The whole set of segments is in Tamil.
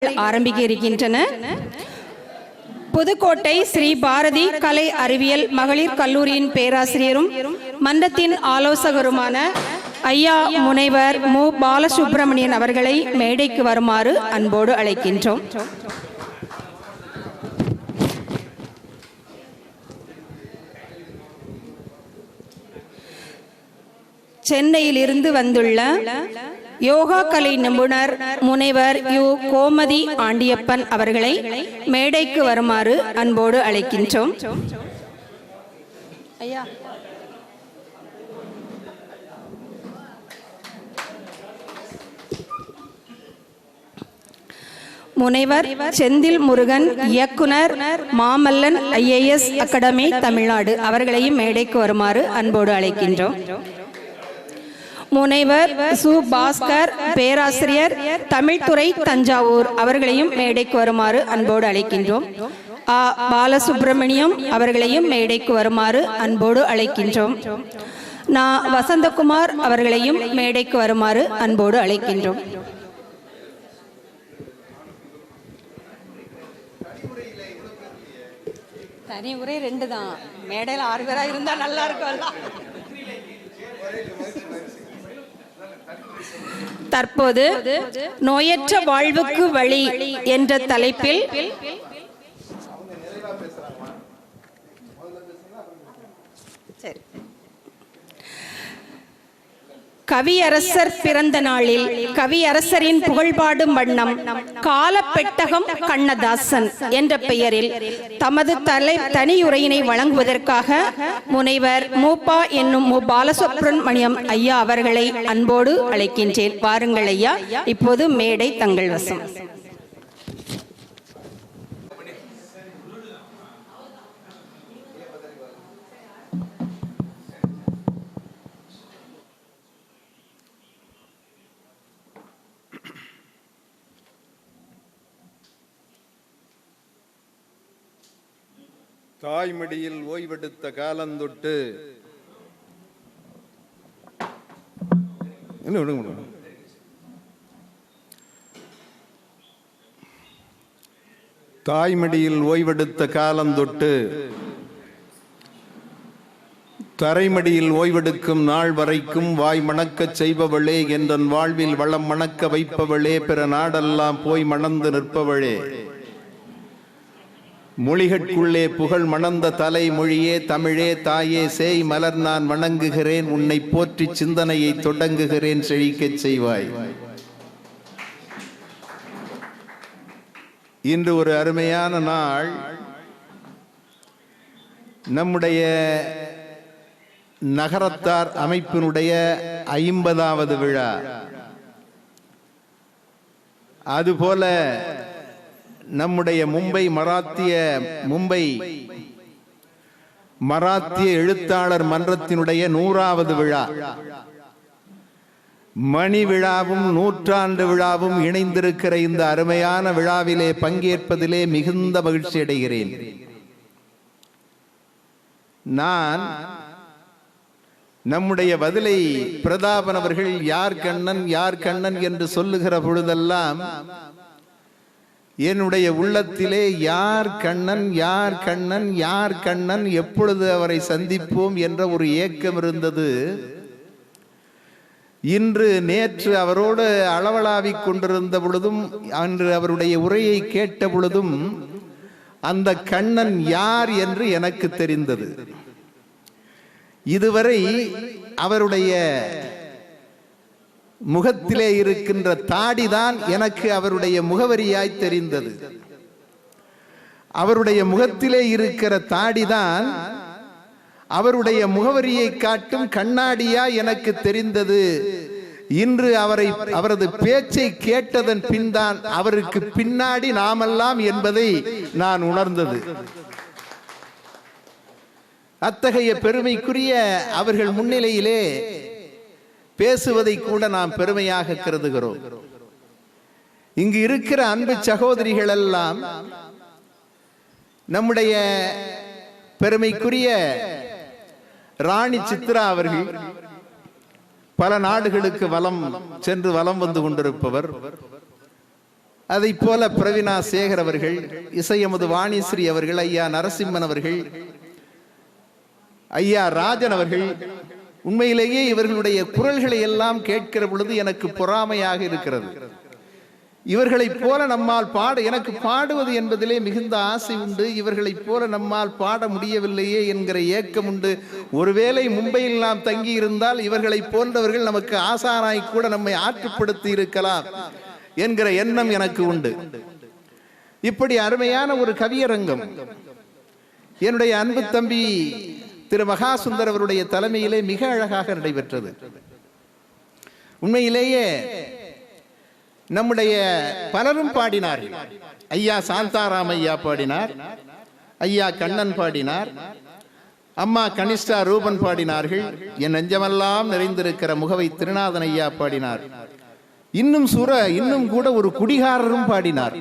ஆரம்பிக்க இருக்கின்றன. புதுக்கோட்டை ஸ்ரீ பாரதி கலை அறிவியல் மகளிர் கல்லூரியின் பேராசிரியரும் மன்றத்தின் ஆலோசகருமான ஐயா முனைவர் மு பாலசுப்பிரமணியன் அவர்களை மேடைக்கு வருமாறு அன்போடு அழைக்கின்றோம். சென்னையில் இருந்து வந்துள்ள யோகா கலை நிபுணர் முனைவர் யு கோமதி ஆண்டியப்பன் அவர்களை மேடைக்கு வருமாறு அன்போடு அழைக்கின்றோம். ஐயா முனைவர் செந்தில் முருகன், இயக்குனர், மாமல்லன் IAS அகாடமி தமிழ்நாடு அவர்களையும் மேடைக்கு வருமாறு அன்போடு அழைக்கின்றோம். முனைவர் சு பாஸ்கர், பேராசிரியர், தமிழ்துறை, தஞ்சாவூர் அவர்களையும் மேடைக்கு வருமாறு அன்போடு அழைக்கின்றோம். ஆ பாலசுப்பிரமணியம் அவர்களையும் மேடைக்கு வருமாறு அன்போடு அழைக்கின்றோம். வசந்தகுமார் அவர்களையும் மேடைக்கு வருமாறு அன்போடு அழைக்கின்றோம். தனி உரை 2 தான், மேடையில் 6 பேரா இருந்தா நல்லா இருக்கும்ல. தற்போது நோயற்ற வாழ்வுக்கு வழி என்ற தலைப்பில் கவியரசர் பிறந்த நாளில் கவியரசரின் புகழ்பாடும் வண்ணம் காலப்பெட்டகம் கண்ணதாசன் என்ற பெயரில் தமது தனியுரையினை வழங்குவதற்காக முனைவர் மூப்பா என்னும் மு பாலசுப்பிரமணியம் ஐயா அவர்களை அன்போடு அழைக்கின்றேன். வாருங்கள் ஐயா, இப்போது மேடை தங்கள் வசம். தாய்மடியில் ஓய்வெடுத்த காலந்தொட்டு தாய்மடியில் ஓய்வெடுத்த காலந்தொட்டு தரைமடியில் ஓய்வெடுக்கும் நாள் வரைக்கும் வாய் மணக்கச் செய்பவளே, என்றன் வாழ்வில் வளம் மணக்க வைப்பவளே, பிற நாடெல்லாம் போய் மணந்து நிற்பவளே, மொழிகட்குள்ளே புகழ் மணந்த தலை மொழியே, தமிழே, தாயே, சேய் மலர் நான் வணங்குகிறேன், உன்னை போற்றி சிந்தனையை தொடங்குகிறேன், செழிக்கச் செய்வாய். இன்று ஒரு அருமையான நாள். நம்முடைய நகரத்தார் அமைப்பினுடைய 50வது விழா. அதுபோல நம்முடைய மும்பை மராத்திய எழுத்தாளர் மன்றத்தினுடைய 100வது விழா. மணி விழாவும் 100ஆண்டு விழாவும் இணைந்திருக்கிற இந்த அருமையான விழாவிலே பங்கேற்பதிலே மிகுந்த மகிழ்ச்சி அடைகிறேன். நான் நம்முடைய பதிலை பிரதாபன் அவர்கள் யார் கண்ணன் என்று சொல்லுகிற பொழுதெல்லாம் என்னுடைய உள்ளத்திலே யார் கண்ணன் எப்பொழுது அவரை சந்திப்போம் என்ற ஒரு ஏக்கம் இருந்தது. நேற்று அவரோடு அளவலாவிக் கொண்டிருந்த பொழுதும், அன்று அவருடைய உரையை கேட்ட பொழுதும் அந்த கண்ணன் யார் என்று எனக்கு தெரிந்தது. இதுவரை அவருடைய முகத்திலே இருக்கின்ற தாடிதான் எனக்கு அவருடைய முகவரியாய் தெரிந்தது. அவருடைய முகத்திலே இருக்கிற தாடிதான் அவருடைய முகவரியை காட்டும் கண்ணாடியா எனக்கு தெரிந்தது. இன்று அவரது பேச்சை கேட்டதன் பின்தான் அவருக்கு பின்னாடி நாமெல்லாம் என்பதை நான் உணர்ந்தது. அத்தகைய பெருமைக்குரிய அவர்கள் முன்னிலையிலே பேசுவதை கூட நாம் பெருமையாக கருதுகிறோம். இங்கு இருக்கிற அன்பு சகோதரிகள் எல்லாம் நம்முடைய பெருமைக்குரிய ராணி சித்ரா அவர்கள் பல நாடுகளுக்கு வலம் வந்து கொண்டிருப்பவர். அதை போல பிரவீனா சேகர் அவர்கள், இசையமது வாணிஸ்ரீ அவர்கள், ஐயா நரசிம்மன் அவர்கள், ஐயா ராஜன் அவர்கள், உண்மையிலேயே இவர்களுடைய குரல்களை எல்லாம் கேட்கிற பொழுது எனக்கு பொறாமையாக இருக்கிறது. இவர்களைப் போல நம்மால் எனக்கு பாடுவது என்பதிலே மிகுந்த ஆசை உண்டு. இவர்களைப் போல நம்மால் பாட முடியவில்லையே என்கிற ஏக்கம் உண்டு. ஒருவேளை மும்பையில் நாம் தங்கி இருந்தால் இவர்களை போன்றவர்கள் நமக்கு ஆசானாய் கூட நம்மை ஆற்றுப்படுத்தி இருக்கலாம் என்கிற எண்ணம் எனக்கு உண்டு. இப்படி அருமையான ஒரு கவியரங்கம் என்னுடைய அன்பு தம்பி திரு மகாசுந்தர் அவருடைய தலைமையிலே மிக அழகாக நடைபெற்றது. உண்மையிலேயே நம்முடைய பலரும் பாடினார்கள். ஐயா சாந்தாராம் ஐயா பாடினார், ஐயா கண்ணன் பாடினார், அம்மா கனிஷ்டா ரூபன் பாடினார்கள், என் நெஞ்சமெல்லாம் நிறைந்திருக்கிற முகவை திருநாதன் ஐயா பாடினார், இன்னும் கூட ஒரு குடிகாரரும் பாடினார்.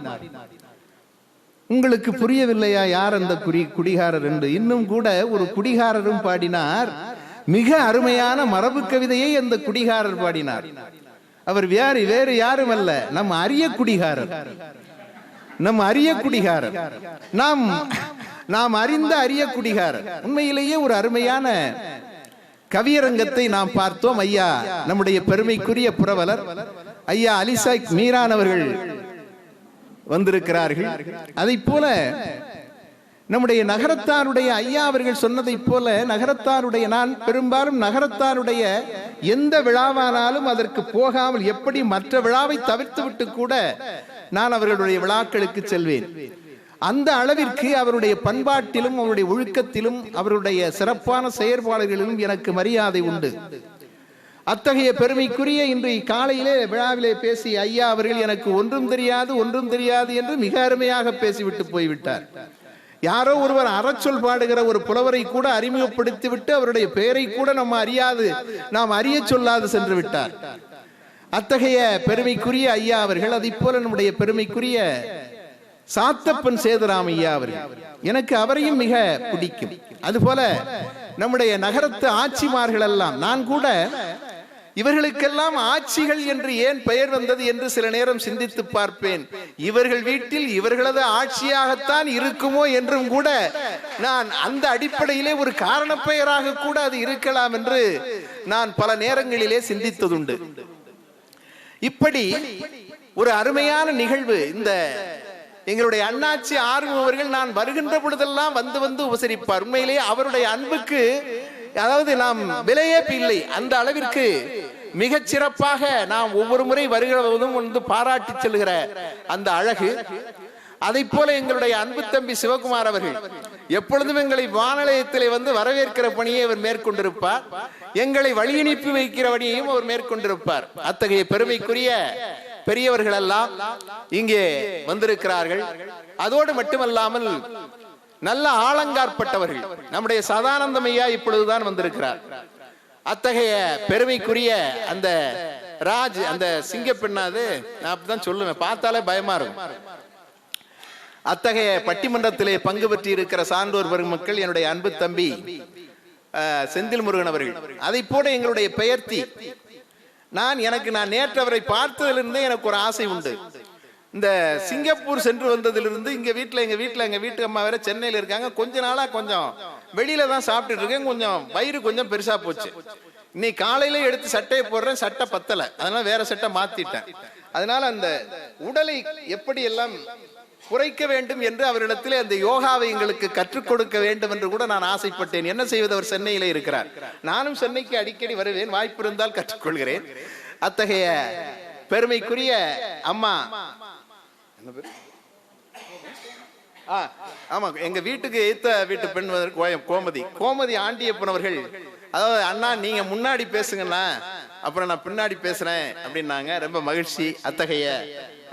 உங்களுக்கு புரியவில்லையா யார் அந்த குடிகாரர் என்று? இன்னும் கூட ஒரு குடிகாரரும் பாடினார். மிக அருமையான மரபு கவிதையை அந்த குடிகாரர் பாடினார். அவர் வேறு யாரும் அல்ல, நம் அரிய குடிகாரர். நாம் அறிந்த அரிய குடிகாரர். உண்மையிலேயே ஒரு அருமையான கவியரங்கத்தை நாம் பார்த்தோம். ஐயா நம்முடைய பெருமைக்குரிய புரவலர் ஐயா அலிசாக் மீரான் அவர்கள் வந்திருக்கிறார்கள். அதை போல நம்முடைய நகரத்தாருடைய ஐயா அவர்கள் சொன்னதை போல நான் பெரும்பாலும் நகரத்தாருடைய எந்த விழாவானாலும் அதற்கு போகாமல் எப்படி மற்ற விழாவை தவிர்த்து விட்டு கூட நான் அவர்களுடைய விழாக்களுக்கு செல்வேன். அந்த அளவிற்கு அவருடைய பண்பாட்டிலும் அவருடைய ஒழுக்கத்திலும் அவருடைய சிறப்பான செயற்பாடுகளிலும் எனக்கு மரியாதை உண்டு. அத்தகைய பெருமைக்குரிய இன்று காலையிலே விழாவிலே பேசி ஐயா அவர்கள் எனக்கு ஒன்றும் தெரியாது என்று மிக அருமையாக பேசிவிட்டு போய்விட்டார். யாரோ ஒருவர் அறச்சொல் பாடுகிற ஒரு புலவரை கூட அறிமுகப்படுத்தி விட்டு அவருடைய பெயரை கூட நாம் அறிய சொல்லாது சென்று விட்டார். அத்தகைய பெருமைக்குரிய ஐயா அவர்கள், அதை போல நம்முடைய பெருமைக்குரிய சாத்தப்பன் சேதுராம் ஐயா அவர்கள், எனக்கு அவரையும் மிக பிடிக்கும். அதுபோல நம்முடைய நகரத்து ஆட்சிமார்கள் எல்லாம், நான் கூட இவர்களுக்கெல்லாம் ஆட்சிகள் என்று ஏன் பெயர் வந்தது என்று சில நேரம் சிந்தித்து பார்ப்பேன். இவர்கள் வீட்டில் இவர்களது ஆட்சியாகத்தான் இருக்குமோ என்றும் கூட நான் அந்த அடிப்படையிலே ஒரு காரண பெயராக கூட அது இருக்கலாம் என்று நான் பல நேரங்களிலே சிந்தித்ததுண்டு. இப்படி ஒரு அருமையான நிகழ்வு இந்த எங்களுடைய அண்ணாச்சி ஆர்வம் அவர்கள் நான் வருகின்ற பொழுதெல்லாம் வந்து உபசரிப்பார். உண்மையிலேயே அவருடைய அன்புக்கு அதாவது நாம் விலையே இல்லை. அந்த அளவிற்கு மிகச் சிறப்பாக நாம் ஒவ்வொரு முறை வருகிறதும் வந்து பாராட்டி செல்கிற அந்த அழகு. அதை போல எங்களுடைய அன்பு தம்பி சிவகுமார் அவர்கள் எப்பொழுதும் எங்களை வானநிலையத்திலே வந்து வரவேற்கிற பணியை அவர் மேற்கொண்டிருப்பார். எங்களை வழியனுப்பி வைக்கிற பணியையும் அவர் மேற்கொண்டிருப்பார். அத்தகைய பெருமைக்குரிய பெரியவர்கள் எல்லாம் இங்கே வந்திருக்கிறார்கள். அதோடு மட்டுமல்லாமல் நல்ல ஆலங்காற்பட்டவர்கள் நம்முடைய சதானந்தம் ஐயா இப்பொழுதுதான் வந்திருக்கிறார். அத்தகைய பெருமைக்குரிய அந்த ராஜ், அந்த சிங்க பெண்ணாது நான் அப்படிதான் சொல்லுவேன், பார்த்தாலே பயமா இருக்கும். அத்தகைய பட்டிமன்றத்திலே பங்கு பெற்றி இருக்கிற சான்றோர் பெருமக்கள் என்னுடைய அன்பு தம்பி செந்தில் முருகன் அவர்கள், அதை போல எங்களுடைய பெயர்த்தி நான் நேற்று அவரை பார்த்ததிலிருந்தே எனக்கு ஒரு ஆசை உண்டு. இந்த சிங்கப்பூர் சென்று வந்ததிலிருந்து எங்க வீட்டு அம்மா வேற சென்னையில இருக்காங்க. கொஞ்ச நாளா கொஞ்சம் வெளியில தான் சாப்பிட்டுட்டு இருக்கேன். கொஞ்சம் வயிறு கொஞ்சம் பெருசா போச்சு. இன்னைக்கு காலையில எடுத்து சட்டையை போடுறேன், சட்டை பத்தல, அதனால வேற சட்டை மாத்திட்டேன். அதனால அந்த உடலை எப்படி எல்லாம் குறைக்க வேண்டும் என்று அவரிடத்திலே அந்த யோகாவை எங்களுக்கு கற்றுக் கொடுக்க வேண்டும் என்று கூட நான் ஆசைப்பட்டேன். என்ன செய்வது, அவர் சென்னையிலே இருக்கிறார். நானும் சென்னைக்கு அடிக்கடி வருவேன், வாய்ப்பு இருந்தால் கற்றுக்கொள்கிறேன். அத்தகைய பெருமைக்குரிய அம்மா, ஆமா, எங்க வீட்டுக்கு ஏத்த வீட்டு பெண் கோமதி ஆண்டியப்பன் அவர்கள், அதாவது அண்ணா நீங்க முன்னாடி பேசுங்கண்ணா, அப்புறம் நான் பின்னாடி பேசுறேன் அப்படின்னாங்க. ரொம்ப மகிழ்ச்சி. அத்தகைய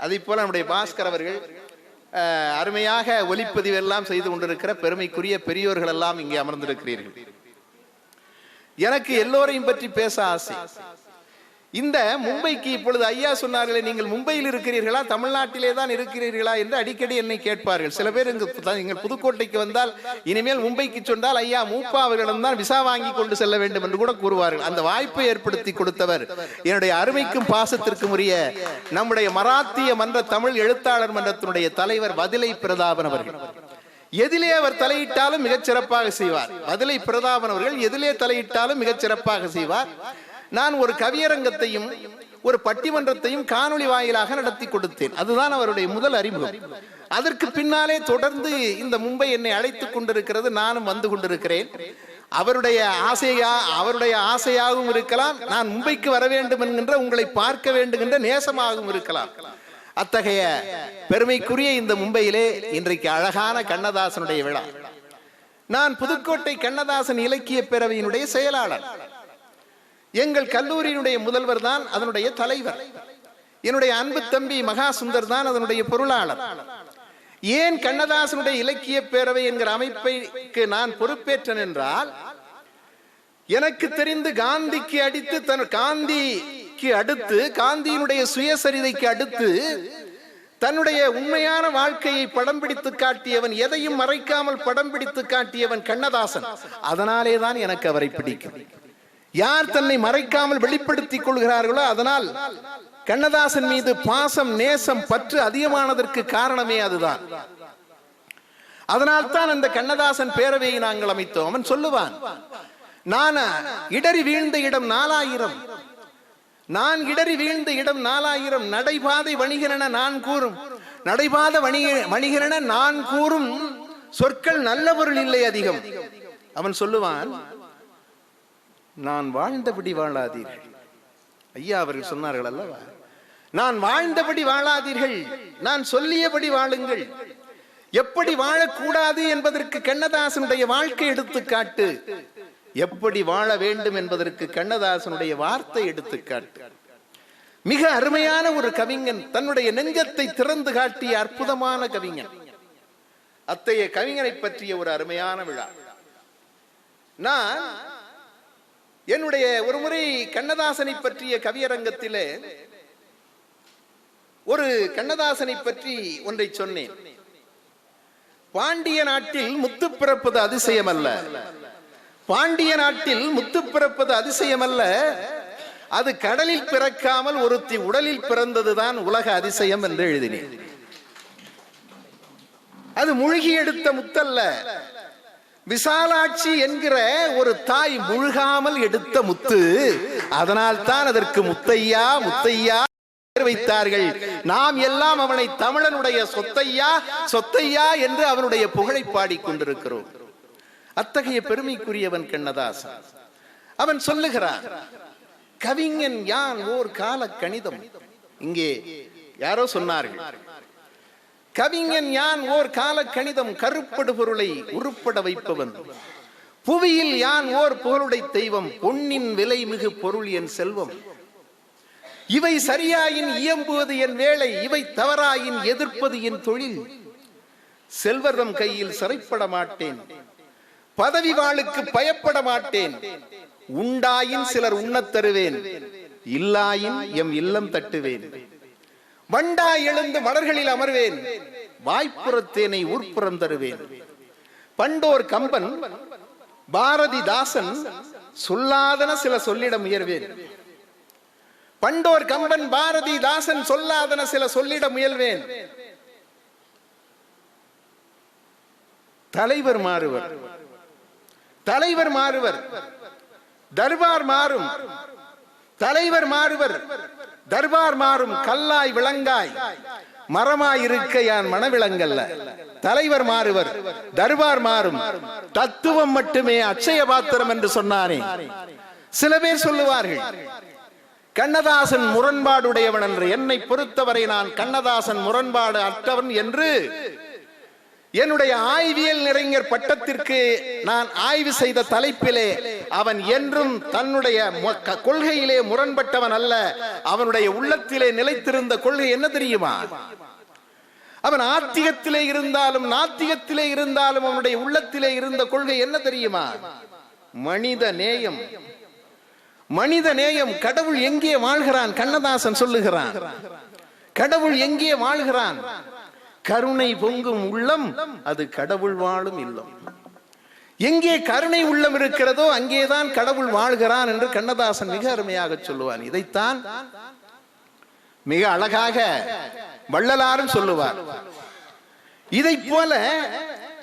அதை போல நம்முடைய பாஸ்கர் அவர்கள் அருமையாக ஒலிப்பதிவு எல்லாம் செய்து கொண்டிருக்கிற பெருமைக்குரிய பெரியோர்கள் எல்லாம் இங்கே அமர்ந்திருக்கிறீர்கள். எனக்கு எல்லோரையும் பற்றி பேச ஆசை. இந்த மும்பைக்கு இப்பொழுது ஐயா சொன்னார்களே, நீங்கள் மும்பையில் இருக்கிறீர்களா தமிழ்நாட்டிலே தான் இருக்கிறீர்களா என்று அடிக்கடி என்னை கேட்பார்கள். சில பேர் நீங்கள் புதுக்கோட்டைக்கு வந்தால் இனிமேல் மும்பைக்கு சொன்னால் ஐயா மூப்பா அவர்களிடம் தான் விசா வாங்கி கொண்டு செல்ல வேண்டும் என்று கூட கூறுவார்கள். அந்த வாய்ப்பை ஏற்படுத்தி கொடுத்தவர் என்னுடைய அருமைக்கும் பாசத்திற்கும் உரிய நம்முடைய மராத்திய மன்ற தமிழ் எழுத்தாளர் மன்றத்தினுடைய தலைவர் வதிலை பிரதாபன் அவர்கள். எதிலே அவர் தலையிட்டாலும் மிகச் சிறப்பாக செய்வார். வதிலை பிரதாபன் அவர்கள் எதிலே தலையிட்டாலும் மிகச் சிறப்பாக செய்வார். நான் ஒரு கவியரங்கத்தையும் ஒரு பட்டிமன்றத்தையும் காணொளி வாயிலாக நடத்தி கொடுத்தேன். அதுதான் அவருடைய முதல் அறிமுகம். அதற்கு பின்னாலே தொடர்ந்து இந்த மும்பை என்னை அழைத்துக் கொண்டிருக்கிறது, நானும் வந்து கொண்டிருக்கிறேன். அவருடைய ஆசையாகவும் இருக்கலாம், நான் மும்பைக்கு வர வேண்டும் என்கின்ற, உங்களை பார்க்க வேண்டும் என்ற நேசமாகவும் இருக்கலாம். அத்தகைய பெருமைக்குரிய இந்த மும்பையிலே இன்றைக்கு அழகான கண்ணதாசனுடைய விழா. நான் புதுக்கோட்டை கண்ணதாசன் இலக்கிய பேரவையினுடைய செயலாளர். எங்கள் கல்லூரியினுடைய முதல்வர் தான் அதனுடைய தலைவர். என்னுடைய அன்பு தம்பி மகா சுந்தர் தான் அதனுடைய பொருளாளர். ஏன் கண்ணதாசனுடைய இலக்கிய பேரவை என்கிற அமைப்புக்கு நான் பொறுப்பேற்றேன் என்றால், எனக்கு தெரிந்து காந்திக்கு அடுத்து காந்தியினுடைய சுயசரிதைக்கு அடுத்து தன்னுடைய உண்மையான வாழ்க்கையை படம் பிடித்து காட்டியவன், எதையும் மறைக்காமல் படம் பிடித்து காட்டியவன் கண்ணதாசன். அதனாலே தான் எனக்கு அவரை பிடிக்கும். யார் தன்னை மறைக்காமல் வெளிப்படுத்திக் கொள்கிறார்களோ அதனால் கண்ணதாசன் மீது பாசம், நேசம், பற்று அதிகமானதற்கு காரணமே அதுதான். அதனால் தான் அந்த கண்ணதாசன் பேரவையை நாங்கள் அமைத்தோம். அவன் சொல்லுவான், நான் இடறி வீழ்ந்த இடம் 4000, நான் இடறி வீழ்ந்த இடம் 4000, நடைபாதை வணிகரென நான் கூறும், நடைபாத வணிகரென நான் கூறும் சொற்கள் நல்ல பொருள் இல்லை அதிகம். அவன் சொல்லுவான், நான் வாழ்ந்தபடி வாழாதீர்கள். ஐயா அவர்கள் சொன்னார்கள் அல்லவா, நான் வாழ்ந்தபடி வாழாதீர்கள், நான் சொல்லியபடி வாழுங்கள். எப்படி வாழக்கூடாது என்பதற்கு கண்ணதாசனுடைய வாழ்க்கை எடுத்துக்காட்டு, எப்படி வாழ வேண்டும் என்பதற்கு கண்ணதாசனுடைய வார்த்தை எடுத்துக்காட்டு. மிக அருமையான ஒரு கவிஞன், தன்னுடைய நெஞ்சத்தை திறந்து காட்டிய அற்புதமான கவிஞன். அத்தகைய கவிஞனை பற்றிய ஒரு அருமையான விழா. நான் என்னுடைய ஒரு முறை கண்ணதாசனை பற்றிய கவியரங்கத்திலே ஒரு கண்ணதாசனை பற்றி ஒன்றை சொன்னேன். பாண்டிய நாட்டில் முத்து பிறப்பது அதிசயம் அல்ல, பாண்டிய நாட்டில் முத்து பிறப்பது அதிசயம் அல்ல, அது கடலில் பிறக்காமல் ஒருத்தி உடலில் பிறந்ததுதான் உலக அதிசயம் என்று எழுதினேன். அது மூழ்கி எடுத்த முத்தல்ல, விசாலாட்சி என்கிற ஒரு தாய் முழுகாமல் எடுத்த முத்து. அதனால் தான் அதற்கு முத்தையா முத்தையா வைத்தார்கள். நாம் எல்லாம் அவனை தமிழனுடைய சொத்தையா சொத்தையா என்று அவனுடைய புகழை பாடிக்கொண்டிருக்கிறோம். அத்தகைய பெருமைக்குரியவன் கண்ணதாசன். அவன் சொல்லுகிறான், கவிஞன் யான் ஓர் கால கணிதம். இங்கே யாரோ சொன்னார்கள், கவிஞன் யான் ஓர் கால கணிதம், கருப்படு பொருளை உருப்பட வைப்பவன். புவியில் யான் ஓர் புகழுடை தெய்வம், பொன்னின் விலை மிகு பொருள் என் செல்வம். இவை சரியாயின் இயம்புவது என் வேலை, இவை தவறாயின் எதிர்ப்பது என் தொழில். செல்வர்தம் கையில் சிறைப்பட மாட்டேன், பதவி வாளுக்கு பயப்பட மாட்டேன். உண்டாயின் சிலர் உண்ணத் தருவேன், இல்லாயின் எம் இல்லம் தட்டுவேன். வண்டாய் எழுந்து மலர்களில் அமர்வேன், வாய்ப்புறத்தேனை ஊர்ப்புறம் தருவேன். பண்டோர் கம்பன் பாரதிதாசன் சொல்லாதன சில சொல்லிட முயல்வேன். பண்டோர் கம்பன் பாரதிதாசன் சொல்லாதன சில சொல்லிட முயல்வேன். தலைவர் மாறுவர், தலைவர் மாறுவர், தர்பார் மாறும், தலைவர் மாறுவர், தர்பார் மாறும். கல்லாய் விளங்காய் மரமாய் இருக்க யான் மனவிளங்கல்ல. தலைவர் மாறுவர், தர்பார் மாறும், தத்துவம் மட்டுமே அட்சய பாத்திரம் என்று சொன்னானே. சில பேர் சொல்லுவார்கள், கண்ணதாசன் முரண்பாடுடையவன் என்று. என்னை பொறுத்தவரை நான் கண்ணதாசன் முரண்பாடு அற்றவன் என்று என்னுடைய ஆய்வியல் நிறைஞர் பட்டத்திற்கு நான் ஆய்வு செய்த தலைப்பிலே அவன் என்றும் தன்னுடைய கொள்கையிலே முரண்பட்டவன் அல்ல. அவனுடைய உள்ளத்திலே நிலைத்திருந்த கொள்கை என்ன தெரியுமா? அவன் ஆத்திகத்திலே இருந்தாலும் நாத்திகத்திலே இருந்தாலும் அவனுடைய உள்ளத்திலே இருந்த கொள்கை என்ன தெரியுமா? மனித நேயம். மனித நேயம். கடவுள் எங்கே வாழ்கிறான்? கண்ணதாசன் சொல்லுகிறான், கடவுள் எங்கே வாழ்கிறான்? கருணை பொங்கும் உள்ளம் அது கடவுள் வாழும் இல்லம். எங்கே கருணை உள்ளம் இருக்கிறதோ அங்கேதான் கடவுள் வாழ்கிறான் என்று கண்ணதாசன் மிக அருமையாக சொல்லுவான். இதைத்தான் மிக அழகாக வள்ளலாரும் சொல்லுவார். இதை போல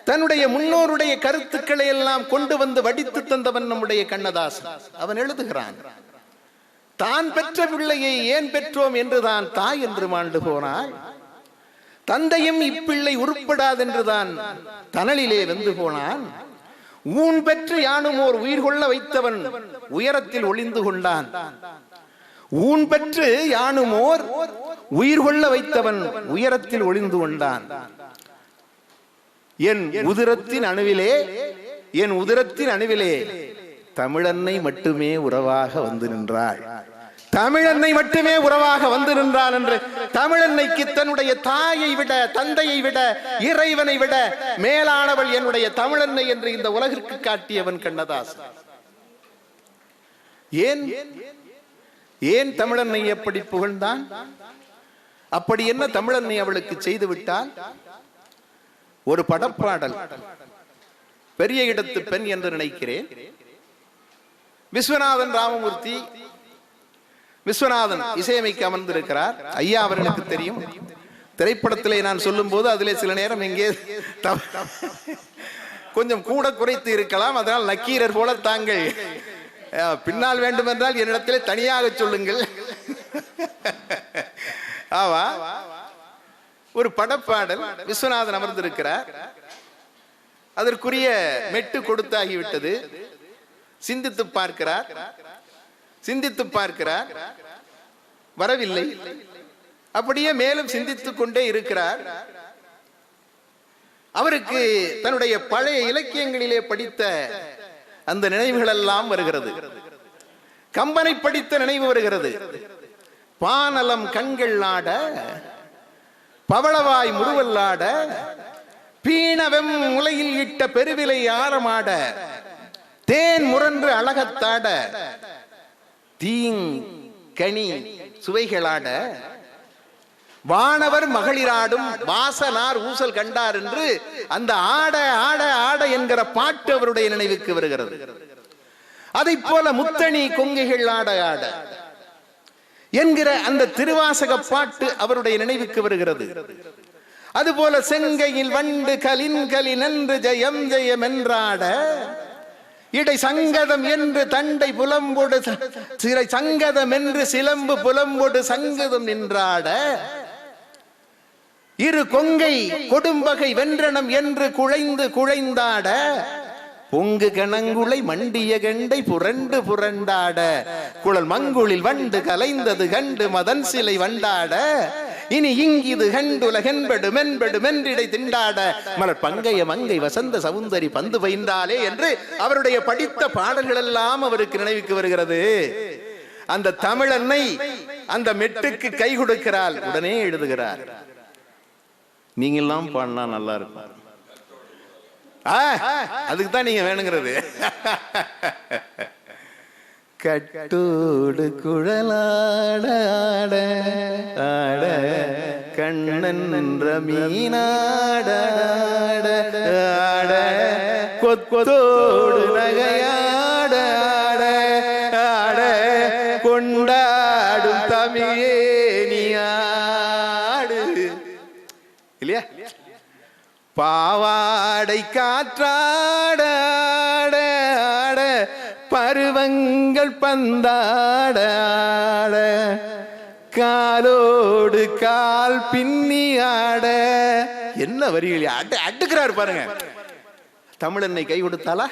தன்னுடைய முன்னோருடைய கருத்துக்களை எல்லாம் கொண்டு வந்து வடித்து தந்தவன் நம்முடைய கண்ணதாசன். அவன் எழுதுகிறான், தான் பெற்ற பிள்ளையை ஏன் பெற்றோம் என்றுதான் தாய் என்று மாண்டு போனாள், தந்தையும் இப்பிள்ளை உருப்படாதென்றுதான் தனலிலே வெந்து போனான், ஊன் பெற்று யானும் ஓர் உயிர் கொள்ள வைத்தவன் உயரத்தில் ஒளிந்து கொண்டான், ஊன் பெற்று யானும் ஓர் உயிர் கொள்ள வைத்தவன் உயரத்தில் ஒளிந்து கொண்டான், என் உதிரத்தின் அணுவிலே என் உதிரத்தின் அணுவிலே தமிழன்னை மட்டுமே உறவாக வந்து நின்றாள், தமிழன்னை மட்டுமே உறவாக வந்து நின்றான் என்று தமிழன்னைக்கு தன்னுடைய தாயை விட தந்தையை விட இறைவனை விட மேலானவள் என்னுடைய தமிழன்னை என்று இந்த உலகிற்கு காட்டியவன் கண்ணதாசன். ஏன் ஏன் தமிழன்னை எப்படி புகழ்ந்தான்? அப்படி என்ன தமிழன்னை அவளுக்கு செய்து விட்டால்? ஒரு படப்பாடல், பெரிய இடத்து பெண் என்று நினைக்கிறேன், விஸ்வநாதன் ராமமூர்த்தி விஸ்வநாதன் இசையமைக்க அமர்ந்திருக்கிறார். ஐயா அவர்களுக்கு தெரியும், திரைப்படத்திலே நான் சொல்லும் போது அதிலே சில நேரம் எங்கே கொஞ்சம் கூட குறைத்து இருக்கலாம். அதனால் நக்கீரர் போல தாங்கள் பின்னால் வேண்டும் என்றால் என்னிடத்திலே தனியாக சொல்லுங்கள். ஆவா, ஒரு படப்பாடல், விஸ்வநாதன் அமர்ந்திருக்கிறார், அதற்குரிய மெட்டு கொடுத்தாகிவிட்டது, சிந்தித்து பார்க்கிறார், சிந்தித்து பார்க்கிறார், வரவில்லை, அப்படியே மேலும் சிந்தித்துக் கொண்டே இருக்கிறார். அவருக்கு தன்னுடைய பழைய இலக்கியங்களிலே படித்த அந்த நினைவுகள் எல்லாம் வருகிறது. கம்பனை படித்த நினைவு வருகிறது. பானலம் கண்கள் ஆட, பவளவாய் முறுவல்லாட, பீனவெம் முலையில் இட்ட பெருவிலை ஆரமாட, தேன் முரன்று அழகத்தாட, தீங் கனி சுவைகளாட, வானவர் மகளிராடும் வாசனார் ஊசல் கண்டார் என்று அந்த ஆட ஆட ஆட என்கிற பாட்டு அவருடைய நினைவுக்கு வருகிறது. அதை போல முத்தணி கொங்கைகள் ஆட ஆட என்கிற அந்த திருவாசக பாட்டு அவருடைய நினைவுக்கு வருகிறது. அதுபோல செங்கையில் வண்டு கலின் கலின் என்று ஜெயம் ஜெயம் என்றாட, இடை சங்கதம் என்று தண்டை புலம்பொடு சிறை சங்கதம் என்று சிலம்பு புலம்பொடு சங்கதம் நின்றாட, இரு கொங்கை கொடும்பகை வென்றனம் என்று குழைந்து குழைந்தாட, பொங்கு கணங்குளை மண்டிய கண்டை புரண்டு புரண்டாட, குழல் மங்குளில் வண்டு கலைந்தது கண்டு மதன் சிலை வண்டாட, இனி இங்கிது கண்டுலகென்படு மென்படு மென்றிடை திண்டாட, மலர் பங்கைய மங்கை வசந்த சவுந்தரி பந்து பயின்றாலே என்று அவருடைய படித்த பாடல்கள் எல்லாம் அவருக்கு நினைவுக்கு வருகிறது. அந்த தமிழன்னை அந்த மெட்டுக்கு கை கொடுக்கிறாள், உடனே எழுதுகிறார், நீங்கெல்லாம் பாடினா நல்லா இருக்கும், அதுக்கு தான் நீங்க வேணுங்கிறது. கட்டோடு குழலாட ஆட ஆட, கண்ணன் என்ற மீனாட ஆட, கொத்தோடு நகையாட ஆட ஆட, கொண்டாடும் தமிழே நீ ஆடு. இல்லையா? பாவாடை காற்றாட ஆட ஆட, பருவங்கள் பந்தாட ஆட, காலோடு கால் பின்னி ஆட. என்ன வரிகள் அடுக்கிறார் பாருங்க. தமிழன்னை கை கொடுத்தாளா?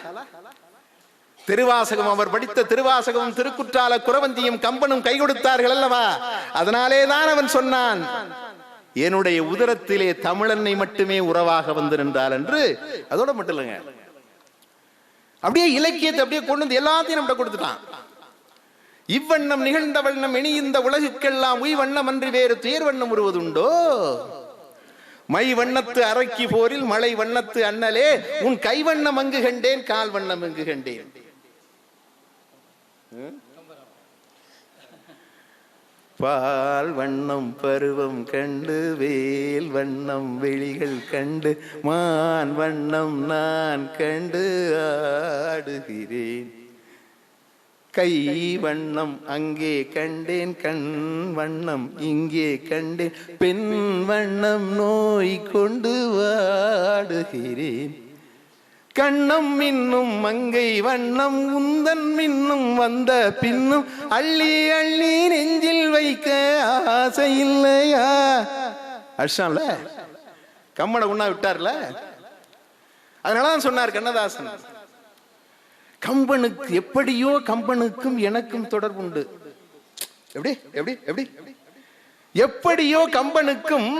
திருவாசகம், அவர் படித்த திருவாசகம், திருக்குற்றால குறவஞ்சியும் கம்பனும் கை கொடுத்தார்கள் அல்லவா? அதனாலேதான் அவன் சொன்னான், என்னுடைய உதரத்திலே தமிழன்னை மட்டுமே உறவாக வந்து நின்றாள் என்று. அதோட மட்டும் இல்லைங்க, அப்படியே இலக்கியத்தை அப்படியே கொண்டு வந்து எல்லாத்தையும் நம்ம கொடுத்துட்டான். இவ்வண்ணம் நிகழ்ந்த வண்ணம் இனி இந்த உலகுக்கெல்லாம் உய் வண்ணம் அன்றி வேறு துயர் வண்ணம் உருவதுண்டோ, மை வண்ணத்து அரக்கி போரில் மலை வண்ணத்து அண்ணலே, உன் கை வண்ணம் அங்கு கண்டேன் கால் வண்ணம் எங்கு கண்டேன். பால் வண்ணம் பருவம் கண்டு வேல் வண்ணம் வெளிகள் கண்டு மான் வண்ணம் நான் கண்டு ஆடுகிறேன். கை வண்ணம் அங்கே கண்டேன், கண் வண்ணம் இங்கே கண்டேன், பெண் வண்ணம் நோய் கொண்டு வாடுகிறேன். கண்ணம் மின்னும் மங்கை வண்ணம் உந்தன் மின்னும் வந்த பின்னும் அள்ளி அள்ளி நெஞ்சில் வைக்க ஆசை இல்லையா? அடிச்சான்ல, கம்மனை உண்ணா விட்டார்ல. அதனாலதான் சொன்னார் கண்ணதாசன், கம்பனுக்கு எப்படியோ கம்பனுக்கும் எனக்கும் தொடர்புண்டு. எப்படி எப்படி எப்படி எப்படியோ கம்பனுக்கும்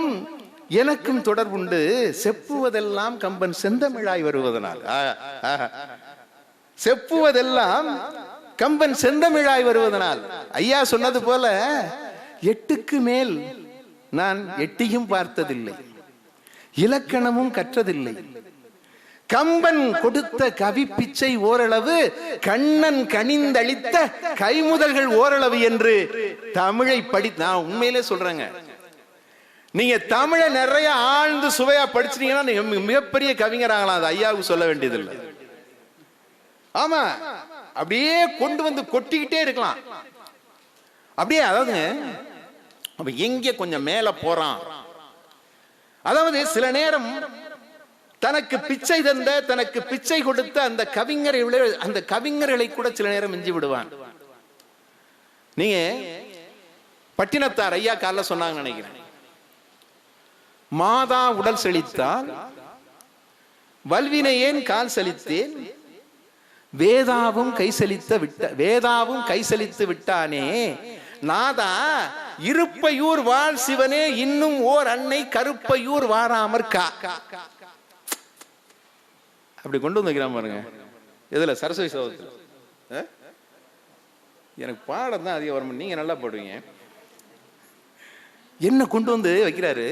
எனக்கும் தொடர்புண்டு, செப்புவதெல்லாம் கம்பன் செந்தமிழாய் வருவதனால். செப்புவதெல்லாம் கம்பன் செந்தமிழாய் வருவதனால். ஐயா சொன்னது போல 8க்கு மேல் நான் எட்டியும் பார்த்ததில்லை, இலக்கணமும் கற்றதில்லை. கம்பன் கொடுத்த கவி பிச்சை ஓரளவு, கண்ணன் கனிந்தளித்த கைமுதல்கள் ஓரளவு என்று தமிழை நான் உண்மையிலே சொல்றேங்க, நீங்க தமிழை நிறைய ஆழ்ந்து சுவையா படிச்சீங்கன்னா நீங்க மிகப்பெரிய கவிஞராகலாம். அது ஐயாவுக்கு சொல்ல வேண்டியதில்லை. ஆமா, அப்படியே கொண்டு வந்து கொட்டிக்கிட்டே இருக்கலாம். அப்படியே அதாவது அவன் எங்க கொஞ்சம் மேல போறான். அதாவது சில நேரம் தனக்கு பிச்சை தந்த, தனக்கு பிச்சை கொடுத்த அந்த கவிஞர்களை கூட சில நேரம் மிஞ்சி விடுவான். நீங்க பட்டினத்தார் ஐயா காலைல சொன்னாங்க நினைக்கிறேன், மாதா உடல் செழித்தால் வல்வினை ஏன் கால் செழித்தேன், வேதாவும் கை செழித்து விட்டானே நாதா, இருப்பையூர் வாழ் சிவனே இன்னும் ஓர் அன்னை கருப்பையூர் வாராமற் கா. அப்படி கொண்டு வந்துக்கிறான் பாருங்க. இதுல சரஸ்வதி சோதத்தில் எனக்கு பாடம் தான் அதிகம் வரும், நீங்க நல்லா பாடுவீங்க. என்ன கொண்டு வந்து வைக்கிறாரு,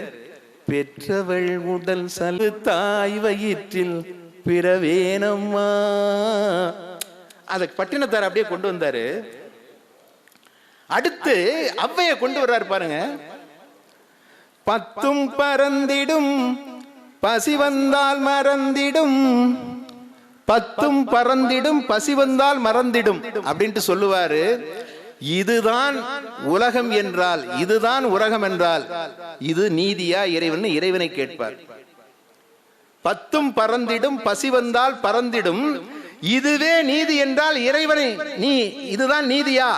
பெற்றவள் உடல் சலு தாய் வயிற்றில் பிறவேனம்மா. அத பட்டினத்தார் அப்படியே கொண்டு வந்தாரு. அடுத்து அவ்வைய கொண்டு வர்றாரு பாருங்க, பத்தும் பறந்திடும் பசி வந்தால் மறந்திடும், பத்தும் பறந்திடும் பசி வந்தால் மறந்திடும் அப்படின்ட்டு சொல்லுவாரு. இதுதான் உலகம் என்றால், இதுதான் உலகம் என்றால் இது நீதியா இறைவன் இறைவனை கேட்பார். பத்தும் பறந்திடும் பசி வந்தால் பறந்திடும், இதுவே நீதி என்றால் இறைவனை நீ இதுதான் நீதியா,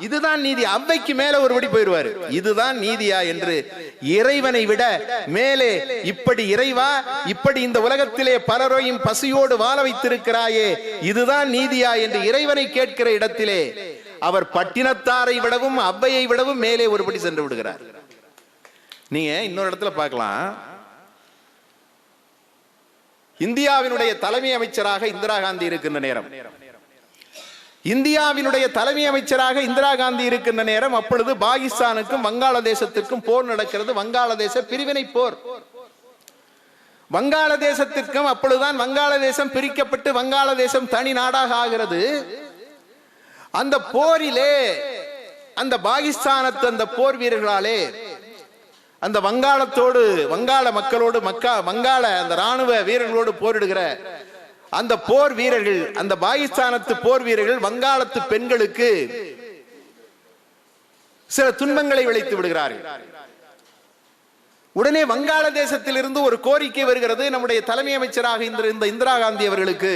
இதுதான் நீதி. அவ்வைக்கு மேல ஒருபடி போயிடுவாரு, இதுதான் நீதியா என்று இறைவனை விட மேலே. இப்படி இறைவா, இப்படி இந்த உலகத்திலே பலரையும் பசியோடு வாழ வைத்திருக்கிறாயே, இதுதான் நீதியா என்று இறைவனை கேட்கிற இடத்திலே அவர் பட்டினத்தாரை விடவும் அவ்வையை விடவும் மேலே ஒருபடி சென்று விடுகிறார். நீங்க இன்னொரு இடத்துல பார்க்கலாம், இந்தியாவினுடைய தலைமை அமைச்சராக இந்திரா காந்தி இருக்கின்ற நேரம், இந்தியாவினுடைய தலைமை அமைச்சராக இந்திரா காந்தி இருக்கின்ற நேரம், அப்பொழுது பாகிஸ்தானுக்கும் வங்காளதேசத்திற்கும் போர் நடக்கிறது. வங்காளதேச பிரிவினை போர். வங்காளதேசத்திற்கும் அப்பொழுதுதான் வங்காளதேசம் பிரிக்கப்பட்டு வங்காளதேசம் தனி நாடாக ஆகிறது. அந்த போரிலே அந்த பாகிஸ்தானத்து அந்த போர் வீரர்களாலே அந்த வங்காளத்தோடு, வங்காள மக்களோடு, வங்காள அந்த ராணுவ வீரர்களோடு போரிடுகிற அந்த போர் வீரர்கள், அந்த பாகிஸ்தானத்து போர் வீரர்கள் வங்காளத்து பெண்களுக்கு சில துன்பங்களை விளைத்து விடுகிறார்கள். உடனே வங்காளதேசத்தில் இருந்து ஒரு கோரிக்கை வருகிறது, நம்முடைய தலைமை அமைச்சராக இந்த இந்திரா காந்தி அவர்களுக்கு,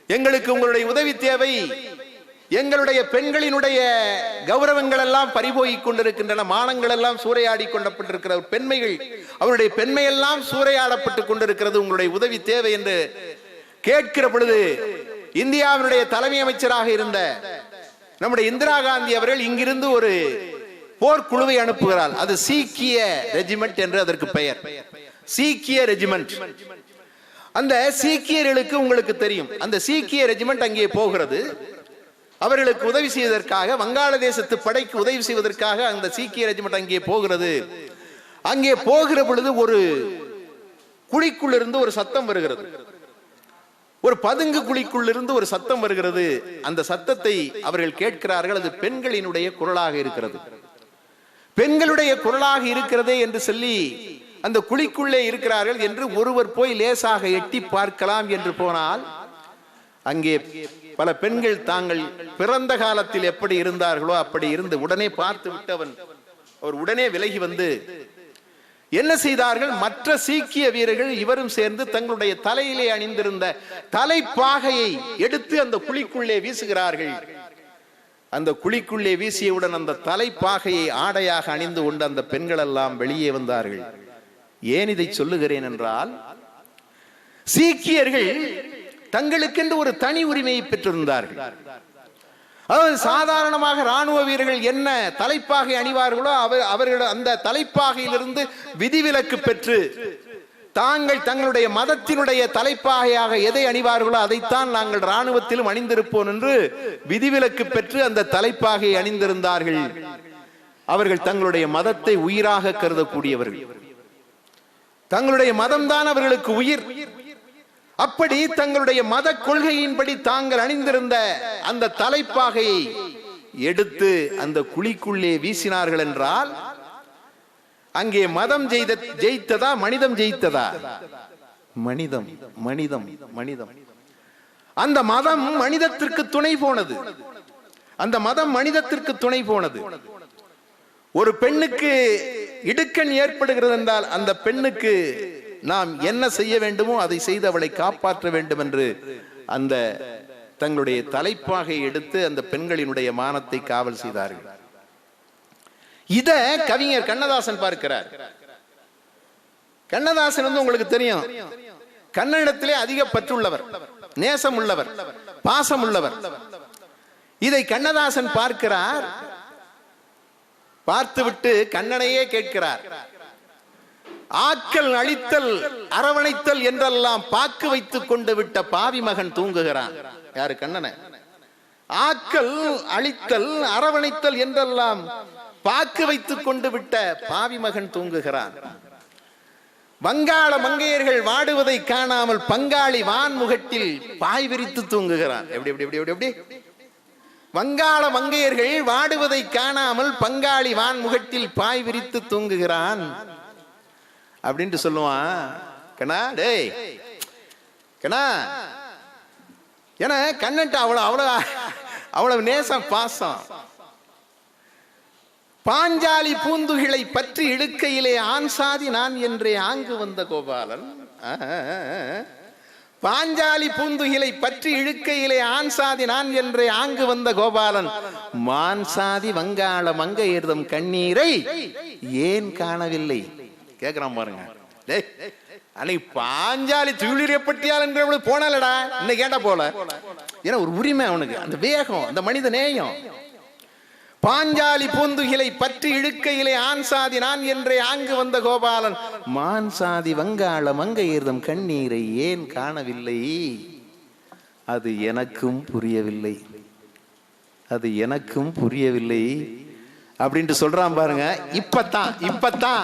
எங்களுக்கு உங்களுடைய உதவி தேவை, எங்களுடைய பெண்களினுடைய கௌரவங்கள் எல்லாம் பறிபோகிக் கொண்டிருக்கின்றன, மானங்கள் எல்லாம் சூறையாடி கொண்டப்பட்டிருக்கிற பெண்மைகள், அவருடைய பெண்மையெல்லாம் சூறையாடப்பட்டுக் கொண்டிருக்கிறது, உங்களுடைய உதவி தேவை என்று கேட்கிற பொழுது இந்தியாவினுடைய தலைமை அமைச்சராக இருந்த நம்முடைய இந்திரா காந்தி அவர்கள் இங்கிருந்து ஒரு போர்க்குழுவை அனுப்புகிறார். அது சீக்கிய ரெஜிமெண்ட் என்று அதற்கு பெயர், சீக்கிய ரெஜிமெண்ட். அந்த சீக்கியர்களுக்கு உங்களுக்கு தெரியும், அந்த சீக்கிய ரெஜிமெண்ட் அங்கே போகிறது. அவர்களுக்கு உதவி செய்வதற்காக, வங்காளதேசத்து படைக்கு உதவி செய்வதற்காக அந்த சீக்கிய ரெஜிமெண்ட் அங்கே போகிறது. அங்கே போகிற பொழுது ஒரு குழிக்குள் இருந்து ஒரு சத்தம் வருகிறது, ஒரு பதுங்கு குழிக்குள் இருந்து ஒரு சத்தம் வருகிறது. அந்த சத்தத்தை அவர்கள் கேட்கிறார்கள், அது பெண்களினுடைய குரலாக இருக்கிறது. பெண்களுடைய குரலாக இருக்கிறதே என்று சொல்லி அந்த குழிக்குள்ளே இருக்கிறார்கள் என்று ஒருவர் போய் லேசாக எட்டி பார்க்கலாம் என்று போனால் அங்கே பல பெண்கள் தாங்கள் பிறந்த காலத்தில் எப்படி இருந்தார்களோ அப்படி இருந்து உடனே பார்த்து விட்டவன் அவர் உடனே விலகி வந்து என்ன செய்தார்கள்? மற்ற சீக்கிய வீரர்கள் இவரும் சேர்ந்து தங்களுடைய தலையிலே அணிந்திருந்த தலைப்பாகையை எடுத்து அந்த குழிக்குள்ளே வீசுகிறார்கள். அந்த குழிக்குள்ளே வீசியவுடன் அந்த தலைப்பாகையை ஆடையாக அணிந்து கொண்டு அந்த பெண்கள் எல்லாம் வெளியே வந்தார்கள். ஏன் இதை சொல்லுகிறேன் என்றால், சீக்கியர்கள் தங்களுக்கென்று ஒரு தனி உரிமையை பெற்றிருந்தார்கள். அதாவது சாதாரணமாக ராணுவ வீரர்கள் என்ன தலைப்பாகை அணிவார்களோ அவர்கள் அந்த தலைப்பாகையிலிருந்து விதிவிலக்கு பெற்று தாங்கள் தங்களுடைய மதத்தினுடைய தலைப்பாகையாக எதை அணிவார்களோ அதைத்தான் நாங்கள் ராணுவத்திலும் அணிந்திருப்போம் என்று விதிவிலக்கு பெற்று அந்த தலைப்பாகையை அணிந்திருந்தார்கள். அவர்கள் தங்களுடைய மதத்தை உயிராக கருதக்கூடியவர்கள். தங்களுடைய மதம்தான் அவர்களுக்கு உயிர். அப்படி தங்களுடைய மத கொள்கையின்படி தாங்கள் அணிந்திருந்த அந்த தலைப்பாகையை எடுத்து அந்த குழிக்குள்ளே வீசினார்கள் என்றால் அங்கே மதம் ஜெயித்ததா மனிதம் ஜெயித்ததா? மனிதம் மனிதம் மனிதம். அந்த மதம் மனிதத்திற்கு துணை போனது. அந்த மதம் மனிதத்திற்கு துணை போனது. ஒரு பெண்ணுக்கு இடுக்கண் ஏற்படுகிறது என்றால் அந்த பெண்ணுக்கு நாம் என்ன செய்ய வேண்டுமோ அதை செய்து அவளை காப்பாற்ற வேண்டும் என்று அந்த தங்களுடைய தலைப்பாகை எடுத்து அந்த பெண்களினுடைய மானத்தை காவல் செய்தார்கள். இத கவிஞர் கண்ணதாசன் பார்க்கிறார். கண்ணதாசன் வந்து உங்களுக்கு தெரியும், கண்ணனிடத்திலே அதிக பற்றுள்ளவர், நேசம் உள்ளவர், பாசம் உள்ளவர். இதை கண்ணதாசன் பார்க்கிறார். பார்த்துவிட்டு கண்ணனையே கேட்கிறார். ஆக்கல் அழித்தல் அரவணைத்தல் என்றெல்லாம் பாக்கு வைத்துக் கொண்டு விட்ட பாவி மகன் தூங்குகிறான். யாரு? கண்ணனை. ஆக்கல் அழித்தல் அரவணைத்தல் என்றெல்லாம் பாக்கு வைத்துக் கொண்டு விட்ட பாவி மகன் தூங்குகிறான். வங்காள மங்கையர்கள் வாடுவதை காணாமல் பங்காளி வான்முகட்டில் பாய் விரித்து தூங்குகிறான். எப்படி எப்படி எப்படி எப்படி எப்படி? வங்காள மங்கையர்கள் வாடுவதை காணாமல் பங்காளி வான்முகட்டில் பாய் விரித்து தூங்குகிறான் அப்படின்ட்டு சொல்லுவான். கண்ணா டேய் கண்ணா, ஏன்னா கண்ணன்ட்ட அவ்வளவு நேசம் பாசம். பாஞ்சாலி பூந்துகளை பற்றி இழுக்கையிலே ஆண் சாதி நான் என்றே ஆங்கு வந்த கோபாலன். பாஞ்சாலி பூந்துகளை பற்றி இழுக்கையிலே ஆண் சாதி நான் என்றே ஆங்கு வந்த கோபாலன் மான் சாதி வங்காள மங்கையர்தம் கண்ணீரை ஏன் காணவில்லை? கேக்குறான் பாருங்க. அன்னைக்கு பாஞ்சாலி துயிலியப்பட்டியால் என்கிற போனாலடா, இன்னைக்கு கேட்டா போல. ஏன்னா ஒரு உரிமை அவனுக்கு, அந்த வேகம், அந்த மனித நேயம். பாஞ்சாலி பூந்துகளை பற்றி இழுக்கையிலே ஆண் சாதி நான் என்றே ஆங்கு வந்த கோபாலன் மான் சாதி வங்காள மங்கையர்தம் கண்ணீரை ஏன் காணவில்லை? அது எனக்கும் புரியவில்லை, அது எனக்கும் புரியவில்லை அப்படின்ட்டு சொல்றான் பாருங்க. இப்பத்தான்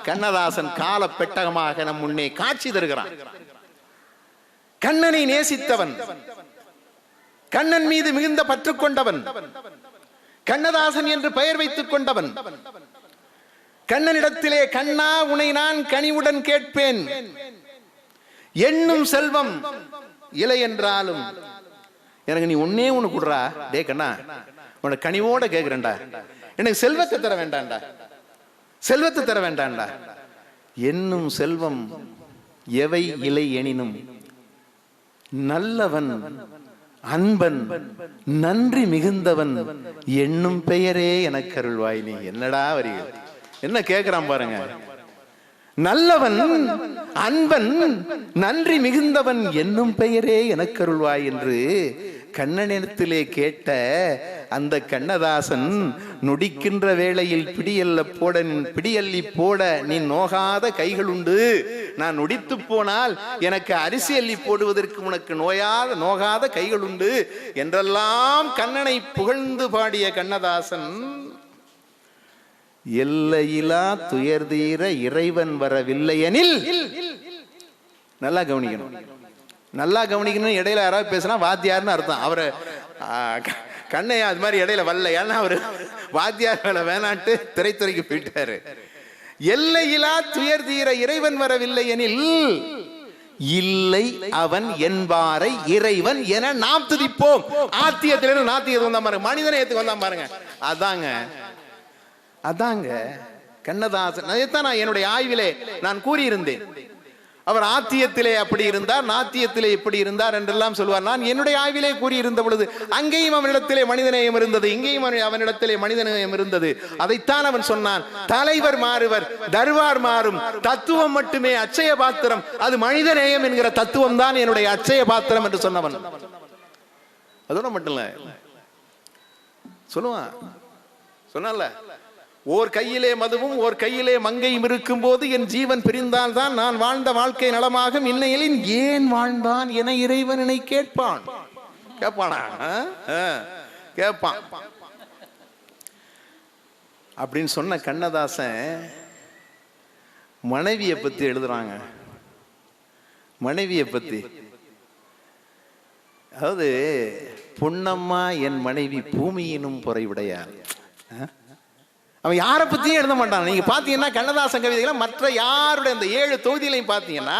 கண்ணதாசன் கால பெட்டகமாக நம் முன்னே காட்சி தருகிறான். கண்ணனை நேசித்தவன், கண்ணன் மீது மிகுந்த பற்று கொண்டவன், கண்ணதாசன் என்று பெயர் வைத்துக் கொண்டவன், கண்ணனிடத்திலே கண்ணா உனை நான் கனிவுடன் கேட்பேன், எண்ணும் செல்வம் இலை என்றாலும் எனக்கு நீ ஒன்னே ஒண்ணு குடுறா, டே கண்ணா உன கனிவோட கேக்குறேன்டா, எனக்கு செல்வத்தை தர வேண்டாம்டா, செல்வத்தை தர வேண்டாம்டா. என்னும் செல்வம் எவை இலை எனினும் நல்லவன் அன்பன் நன்றி மிகுந்தவன் என்னும் பெயரே எனக்கு அருள்வாய். நீ என்னடா வரிகள், என்ன கேக்குறான் பாருங்க. நல்லவன் அன்பன் நன்றி மிகுந்தவன் என்னும் பெயரே எனக்கு அருள்வாய் என்று கண்ணனிடத்திலே கேட்ட அந்த கண்ணதாசன் நொடிக்கின்ற வேளையில் பிடியல்லி போட நீ நோகாத கைகள் உண்டு, நான் நொடித்து போனால் எனக்கு அரிசி அள்ளி போடுவதற்கு உனக்கு நோகாத கைகள் உண்டு என்றெல்லாம் கண்ணனை புகழ்ந்து பாடிய கண்ணதாசன் எல்லையிலா துயர்தீர இறைவன் வரவில்லை எனில், நல்லா கவனிக்கணும், நல்லா கவனிக்கணும். இடையில யாராவது பேசினா வாத்தியார்னு அர்த்தம். அவரை கண்ணையா அது மாதிரி இடையில வரல, ஏன்னா அவரு வாத்தியார் வேலை வேணான்ட்டு திரைத்துறைக்கு போயிட்டாரு. எல்லையிலா துயர் தீர இறைவன் வரவில்லை எனில் இல்லை அவன் என்பாரை இறைவன் என நாம் துதிப்போம். ஆத்தியத்திலிருந்து நாத்தியத்துக்கு வந்தா பாருங்க, மனிதநேயத்துக்கு வந்தா பாருங்க. அதாங்க கண்ணதாசன். அதைத்தான் நான் என்னுடைய ஆய்விலே நான் கூறியிருந்தேன். அவர் ஆத்தியத்திலே அப்படி இருந்தார், நாத்தியத்திலே இப்படி இருந்தார் என்றெல்லாம் சொல்வார். நான் என்னுடைய ஆய்விலே கூறியிருந்த பொழுது அங்கேயும் அவனிடத்திலே மனிதநேயம் இருந்தது, இங்கேயும் அவனிடத்திலே மனிதநேயம் இருந்தது. அதைத்தான் அவன் சொன்னான். தலைவர் மாறுவர், தர்பார் மாறும், தத்துவம் மட்டுமே அச்சய பாத்திரம், அது மனிதநேயம் என்கிற தத்துவம் தான் என்னுடைய அச்சய பாத்திரம் என்று சொன்னவன். அதோட மட்டும் இல்ல சொல்லுவான், சொன்னால ஓர் கையிலே மதுவும் ஓர் கையிலே மங்கையும் இருக்கும் போது என் ஜீவன் பிரிந்தால் தான் நான் வாழ்ந்த வாழ்க்கை நலமாகும், இல்லையெனில் ஏன் வாழ்ந்தான் என இறைவனை கேட்பான். கேட்பானா? கேட்பான். அப்படின்னு சொன்ன கண்ணதாசன் மனைவியை பத்தி எழுதுறாங்க. மனைவியை பத்தி, அதாவது பொன்னம்மா என் மனைவி பூமியினும் பொறையுடையார். அவன் யாரை பத்தியும் எழுத மாட்டான். நீங்க பாத்தீங்கன்னா கண்ணதாசன் கவிதைகளை மற்ற யாருடைய இந்த 7 தொகுதியிலையும் பாத்தீங்கன்னா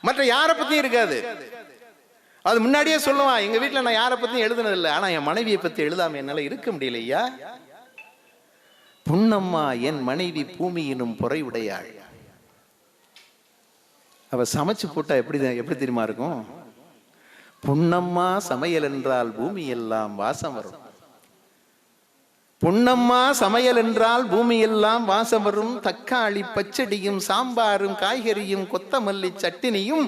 மற்ற யாரை பத்தியும் இருக்காது. அது முன்னாடியே சொல்லுவான், எங்க வீட்டுல நான் யாரை பத்தியும் எழுதுனது இல்லை, ஆனா என் மனைவியை பத்தி எழுதாம என்னால இருக்க முடியலையா. பொன்னம்மா என் மனைவி பூமியினும் பொறையுடையாள். அவ சமைச்சு போட்டா எப்படி தெரியுமா இருக்கும்? பொன்னம்மா சமையல் என்றால் பூமி எல்லாம் வாசம் வரும். பொன்னம்மா சமையல் என்றால் பூமி எல்லாம் வாசம் வரும். தக்காளி பச்சடியும் சாம்பாரும் காய்கறியும் கொத்தமல்லி சட்டினியும்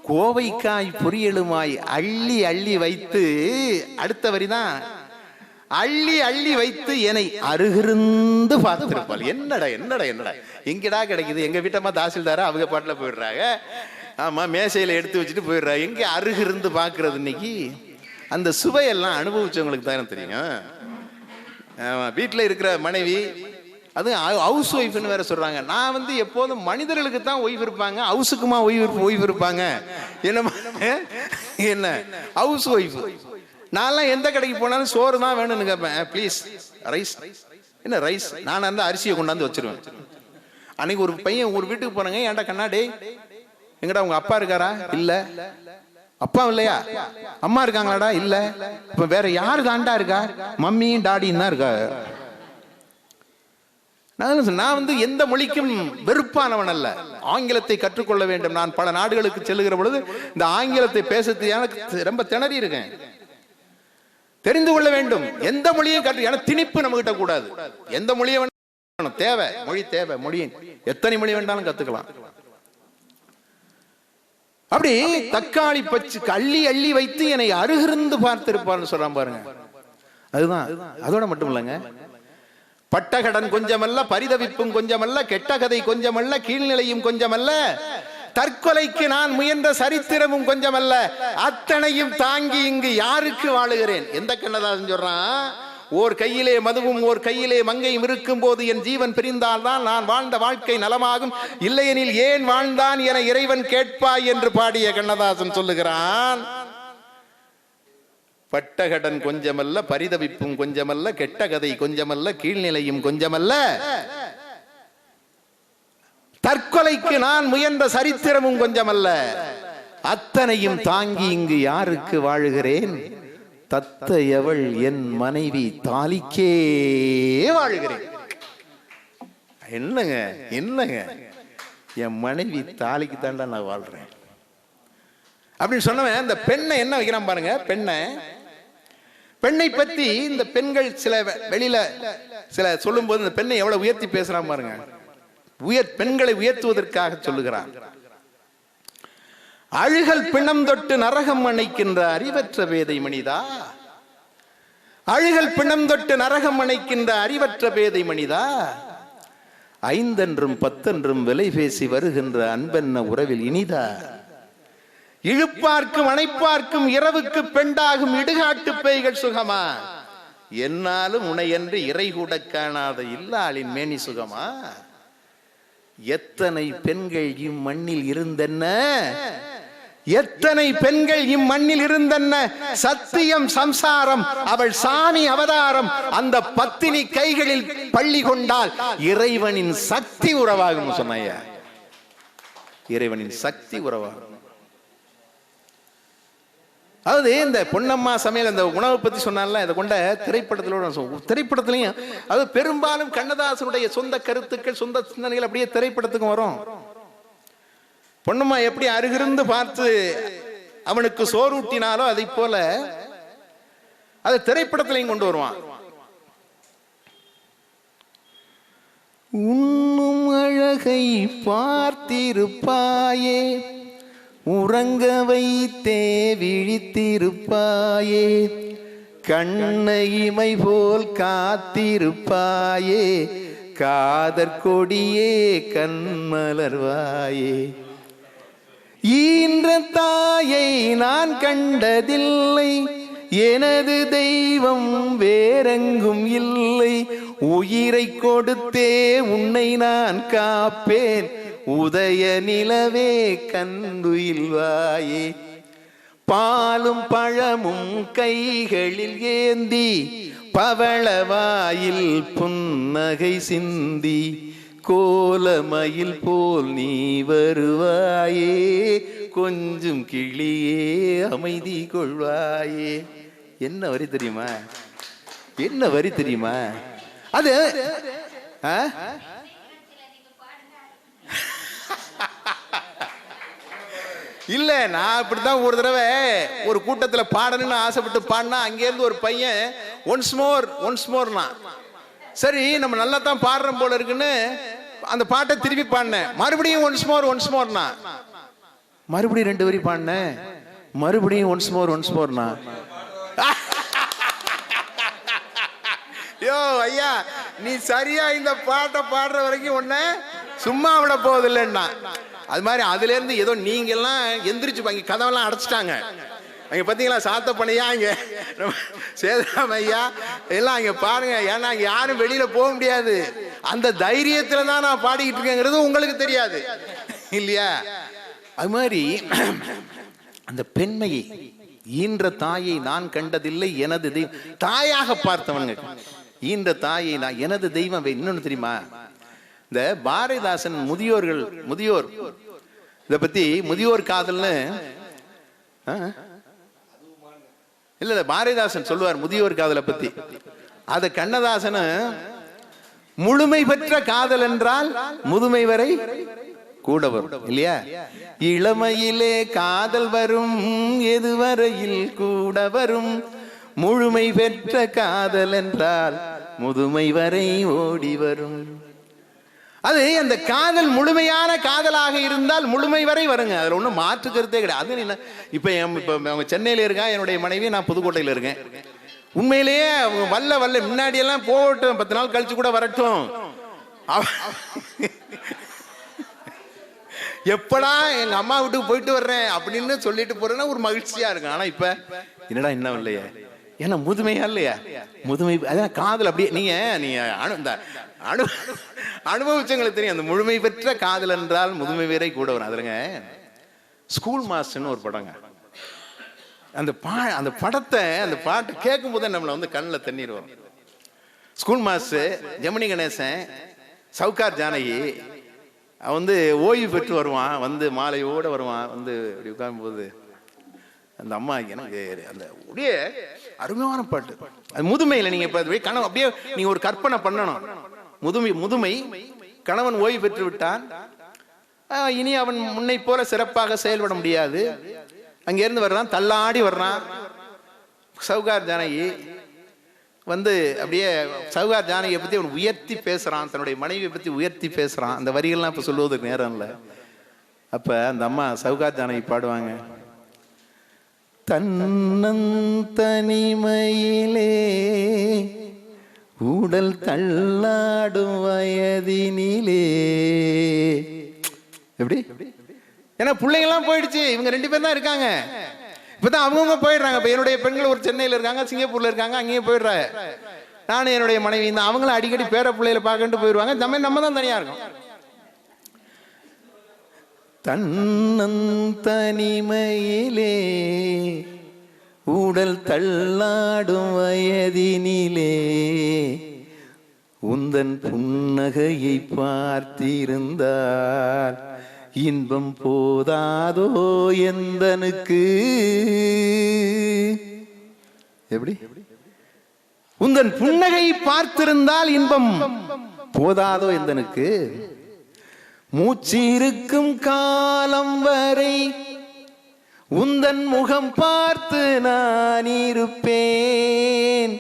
கோவைக்காய் பொரியலுமாய் அள்ளி அள்ளி வைத்து, அடுத்த வரிதான், அள்ளி அள்ளி வைத்து என்னை அருகிருந்து பார்த்திருப்பாள். என்னடா என்னடா என்னடா எங்கடா கிடைக்குது? எங்க வீட்டம்மா தாசில்தாரா அவங்க பாட்டுல போயிடுறாங்க, ஆமா மேசையில எடுத்து வச்சுட்டு போயிடுறாங்க. எங்க அருகிருந்து பாக்குறது? இன்னைக்கு அந்த சுவையெல்லாம் அனுபவிச்சவங்களுக்கு தானே தெரியும். வீட்டில் இருக்கிற மனைவி, அது ஹவுஸ் ஒய்ஃப்னு வேற சொல்றாங்க. நான் எப்போதும் மனிதர்களுக்கு தான் ஒய்ஃப் இருப்பாங்க, ஹவுஸுக்குமா ஒய்ஃப் இருப்பாங்க? என்ன ஹவுஸ் ஒய்ஃப்? நான்லாம் எந்த கடைக்கு போனாலும் சோறு தான் வேணும்னு கேட்பேன். Please rice. என்ன ரைஸ்? நான் அந்த அரிசியை கொண்டாந்து வச்சிருவேன். அன்னைக்கு ஒரு பையன் ஒரு வீட்டுக்கு போனாங்க, ஏன்டா கண்ணாடே எங்கடா உங்க அப்பா இருக்காரா? இல்ல. அப்பா இல்லையா? அம்மா இருக்காங்களாடா? இல்ல. இப்ப வேற யாரு தாண்டா இருக்கா? மம்மியும் டாடியும் தான் இருக்கா. நான் எந்த மொழிக்கும் வெறுப்பானவன் அல்ல. ஆங்கிலத்தை கற்றுக்கொள்ள வேண்டும். நான் பல நாடுகளுக்கு செல்லுகிற பொழுது இந்த ஆங்கிலத்தை பேசுறது எனக்கு ரொம்ப திணறி இருக்கேன். தெரிந்து கொள்ள வேண்டும். எந்த மொழியை கற்று, ஏன்னா திணிப்பு நம்ம கிட்ட கூடாது. எந்த மொழியை வேணும் தேவை, மொழி தேவை. மொழி எத்தனை மொழி வேண்டாலும் கத்துக்கலாம். அப்படி தக்காளி பச்சு அள்ளி அள்ளி வைத்து என்னை அருகிருந்து பார்த்திருப்பான்னு சொல்றான் பாருங்க. அதுதான். அதோட மட்டும் இல்லைங்க, பட்டகடன் கொஞ்சமல்ல, பரிதவிப்பும் கொஞ்சமல்ல, கெட்ட கதை கொஞ்சமல்ல, கீழ்நிலையும் கொஞ்சமல்ல, தற்கொலைக்கு நான் முயன்ற சரித்திரமும் கொஞ்சமல்ல, அத்தனையும் தாங்கி இங்கு யாருக்கு வாழுகிறேன்? எந்த கண்ணதாசன் சொல்றான்? ஓர் கையிலே மதுவும் ஓர் கையிலே மங்கையும் இருக்கும் போது என் ஜீவன் பிரிந்தால் தான் நான் வாழ்ந்த வாழ்க்கை நலமாகும், இல்லையெனில் ஏன் வாழ்ந்தான் என இறைவன் கேட்பாய் என்று பாடிய கண்ணதாசன் சொல்லுகிறான். பட்டகடன் கொஞ்சமல்ல, பரிதவிப்பும் கொஞ்சமல்ல, கெட்ட கதை கொஞ்சமல்ல, கீழ்நிலையும் கொஞ்சமல்ல, தற்கொலைக்கு நான் முயன்ற சரித்திரமும் கொஞ்சமல்ல, அத்தனையும் தாங்கி இங்கு யாருக்கு வாழுகிறேன்? தத்தையவள் என் மனைவி தாலிக்கே வாழுகிறேன். என்னங்க என்னங்க, என் மனைவி தாலிக்கு தாண்டா நான் வாழ்றேன் அப்படின்னு சொன்னவன் இந்த பெண்ணை என்ன வைக்கிறான் பாருங்க. பெண்ணை பத்தி இந்த பெண்கள் சில வெளியில சில சொல்லும் போது இந்த பெண்ணை எவ்வளவு உயர்த்தி பேசுறான் பாருங்க. பெண்களை உயர்த்துவதற்காக சொல்லுகிறான். அழுகல் பிணம் தொட்டு நரகம் அணைக்கின்ற அறிவற்ற பேதை மனிதா, அழுகல் பிணம் தொட்டு நரகம் அணைக்கின்ற அறிவற்ற பேதை மனிதா, 5 என்றும் 10 என்றும் விலை பேசி வருகின்ற அன்பென்ன உறவில் இனிதா, இழுப்பார்க்கும் அணைப்பார்க்கும் இரவுக்கு பெண்டாகும் இடுகாட்டு பேய்கள் சுகமா, என்னாலும் உனையன்று இறை கூட காணாத இல்லாளின் மேனி சுகமா, எத்தனை பெண்கள் இம்மண்ணில் இருந்தென்ன, எத்தனை பெண்கள் இம்மண்ணில் இருந்தன, சத்தியம் சம்சாரம், அவள் சாமி அவதாரம். அந்த பத்தினி கைகளில் பள்ளி கொண்டால் இறைவனின் சக்தி உறவாகும் சொன்னையா. இறைவனின் சக்தி உறவாகும். அதாவது இந்த பொன்னம்மா சமையல் அந்த உணவை பத்தி சொன்னால இதை கொண்ட திரைப்படத்திலையும் அது பெரும்பாலும் கண்ணதாசனுடைய சொந்த கருத்துக்கள், சொந்த சிந்தனைகள் அப்படியே திரைப்படத்துக்கும் வரும். பொன்னம்மா எப்படி அருகிருந்து பார்த்து அவனுக்கு சோறூட்டினாலோ அதை போல அதை திரைப்படத்திலையும் கொண்டு வருவான். உண்ணும் அழகை பார்த்திருப்பாயே, உறங்க வைத்தே விழித்திருப்பாயே, கண்ணை இமை போல் காத்திருப்பாயே, காதற்கொடியே கண்மலர்வாயே. ஈன்ற தாயை நான் கண்டதில்லை, எனது தெய்வம் வேறெங்கும் இல்லை, உயிரை கொடுத்தே உன்னை நான் காப்பேன், உதய நிலவே கண்டுயில்வாயே. பாலும் பழமும் கைகளில் ஏந்தி, பவளவாயில் புன்னகை சிந்தி, கோலமயில் போல் நீ வருவாயே, கொஞ்சம் கிளியே அமைதி கொள்வாயே. என்ன வரி தெரியுமா? என்ன வரி தெரியுமா அது? இல்ல, நான் இப்படித்தான் ஒரு தடவை ஒரு கூட்டத்துல பாடணும்னு ஆசைப்பட்டு பாடினா, அங்கேருந்து ஒரு பையன் ஒன்ஸ் மோர்னா, சரி நம்ம நல்லா தான் பாடுறோம் போல இருக்குன்னு அந்த பாட்டை திருப்பி பாடினேன். மறுபடியும் ஒன்ஸ் மோர்னா, மறுபடியும் 2 வரி பாடினேன், மறுபடியும் ஒன்ஸ் மோர்னா. யோ ஐயா, நீ சரியா இந்த பாட்டை பாடுற வரைக்கும் ஒன்ன சும்மா விட போவதில்லைன்னா. அது மாதிரி அதுல இருந்து ஏதோ நீங்க எல்லாம் எந்திரிச்சு பாங்க, கதவெல்லாம் அடைச்சிட்டாங்க அங்க பாத்தீங்களா, சாத்த பண்ணியா இங்க சேதாம் ஐயா எல்லாம் அங்க பாருங்க. ஏன்னா அங்க யாரும் வெளியில போக முடியாது. அந்த தைரியத்துல தான் நான் பாடிக்கிட்டு இருக்கேங்கிறது உங்களுக்கு தெரியாது இல்லையா? அது மாதிரி அந்த பெண்மையை, ஈன்ற தாயை நான் கண்டதில்லை, எனது தெய்வம் தாயாக பார்த்தவங்க, ஈன்ற தாயை நான் எனது தெய்வம். இன்னொன்னு தெரியுமா, இந்த பாரதிதாசன் முதியோர் இத பத்தி முதியோர் காதல்னு இல்ல பாரதிதாசன் சொல்லுவார் முதியோர் காதலை பத்தி. அத கண்ணதாசன் முழுமை பெற்ற காதல் என்றால் முதுமை வரை கூட வரும் இல்லையா? இளமையிலே காதல் வரும், எதுவரையில் கூட வரும், முழுமை பெற்ற காதல் என்றால் முதுமை வரை ஓடி வரும். அது அந்த காதல் முழுமையான காதலாக இருந்தால் முழுமை வரை வருங்க, அதுல ஒன்றும் மாற்று கருத்தே கிடையாது. அது இப்ப அவங்க சென்னையில இருக்கா என்னுடைய மனைவி, நான் புதுக்கோட்டையில இருக்கேன். உண்மையிலேயே அவங்க வல்ல முன்னாடி எல்லாம் போகட்டும், 10 நாள் கழிச்சு கூட வரட்டும், எப்படா எங்க அம்மா வீட்டுக்கு போயிட்டு வர்றேன் அப்படின்னு சொல்லிட்டு போறேன்னா ஒரு மகிழ்ச்சியா இருக்கும். ஆனா இப்ப என்னடா இன்னும் இல்லையா, ஏன்னா முதுமையா இல்லையா, முதுமை அதான் காதல். அப்படியே நீங்க அனுபவிச்சவங்களுக்கு தெரியும், அந்த முழுமை பெற்ற காதல் என்றால் முதுமை வரை கூட வரும். அதுலங்க ஸ்கூல் மாஸ்டர்னு ஒரு படங்க, அந்த படத்தை அந்த பாட்டு கேட்கும் போதே நம்மள வந்து கண்ணில் தண்ணீர் வரும். ஸ்கூல் மாஸ்டர் ஜெமினி கணேசன், சவுகார் ஜானகி, அவன் வந்து ஓய்வு பெற்று வருவான், வந்து மாலையோட வருவான், வந்து அப்படி உட்காரும் போது அந்த அம்மா எனக்கு அந்த அப்படியே அருமையான பாட்டு. அது முதுமையில நீங்க கனவு அப்படியே நீங்க ஒரு கற்பனை பண்ணணும். முதுமை கணவன் ஓய்வு பெற்று விட்டான், இனி அவன் முன்னை போல சிறப்பாக செயல்பட முடியாது. அங்கிருந்து வர்றான், தள்ளாடி வர்றான். சவுகார் ஜானகி வந்து அப்படியே சவுகார் ஜானகியை பத்தி அவன் உயர்த்தி பேசுறான், தன்னுடைய மனைவியை பத்தி உயர்த்தி பேசுறான். அந்த வரிகள்லாம் இப்ப சொல்லுவதற்கு நேரம் இல்லை. அப்ப அந்த அம்மா சவுகார் ஜானகி பாடுவாங்க, தன்னந்தனிமையிலே உடல் தள்ளாடும் வயதினிலே. எப்படி? ஏன்னா பிள்ளைங்கெல்லாம் போயிடுச்சு, இவங்க 2 பேர் தான் இருக்காங்க. இப்பதான் அவங்கவுங்க போயிடுறாங்க. இப்ப என்னுடைய பெண்கள் ஒரு சென்னையில இருக்காங்க, சிங்கப்பூர்ல இருக்காங்க, அங்கேயே போயிடுறாங்க. நானும் என்னுடைய மனைவி தான், அவங்களும் அடிக்கடி பேர பிள்ளைகளை பார்க்கட்டு போயிடுவாங்க. நம்ம தான் தனியா இருக்கோம். தன்னந்தனிமையிலே உடல் தள்ளாடும் வயதினிலே உந்தன் புன்னகையை பார்த்திருந்தால் இன்பம் போதாதோ எந்தனுக்கு. எப்படி? உந்தன் புன்னகை பார்த்திருந்தால் இன்பம் போதாதோ எந்தனுக்கு. மூச்சிருக்கும் காலம் வரை உந்தன் முகம் பார்த்து நான் இருப்பேன்.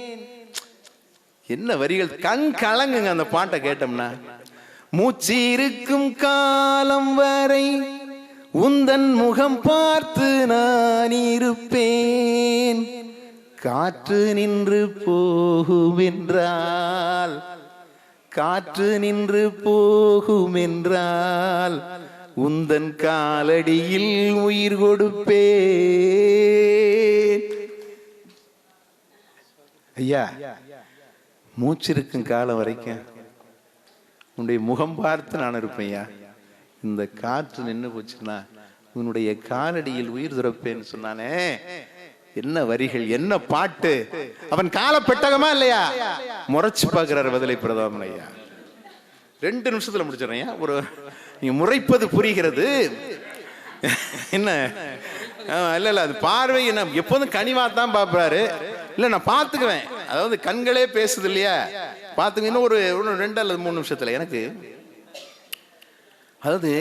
என்ன வரிகள், கண் கலங்குங்க அந்த பாட்டை கேட்டோம்னா. மூச்சிருக்கும் காலம் வரை உந்தன் முகம் பார்த்து நான் இருப்பேன். காற்று நின்று போகுமென்றால், காற்று நின்று போகுமென்றால் உந்தன் காலடியில் உயிர் கொடுப்பேன். ஐயா, மூச்சிருக்கும் காலம் வரைக்கும் உன்னுடைய முகம் பார்த்து நான் இருப்பேன்யா. இந்த காற்று நின்று போச்சுன்னா உன்னுடைய காலடியில் உயிர் துறப்பேன்னு சொன்னானே. என்ன வரிகள், என்ன பாட்டு! அவன் கால பெட்டகமா இல்லையா? முறைச்சு பார்க்கிறார் பதிலை பிரதாமன் ஐயா. 2 நிமிஷத்துல முடிச்சிடறேன். ஒரு நீங்க முறைப்பது புரிகிறது. என்ன இல்ல இல்ல, அது பார்வை என்ன எப்போதும் கனிவாத்தான் பாப்பாரு. இல்ல நான் பாத்துக்குவேன், அதாவது கண்களே பேசுது இல்லையா, பாத்துக்க. இன்னும் ஒரு 2 அல்லது 3 நிமிஷத்துல எனக்கு, அதாவது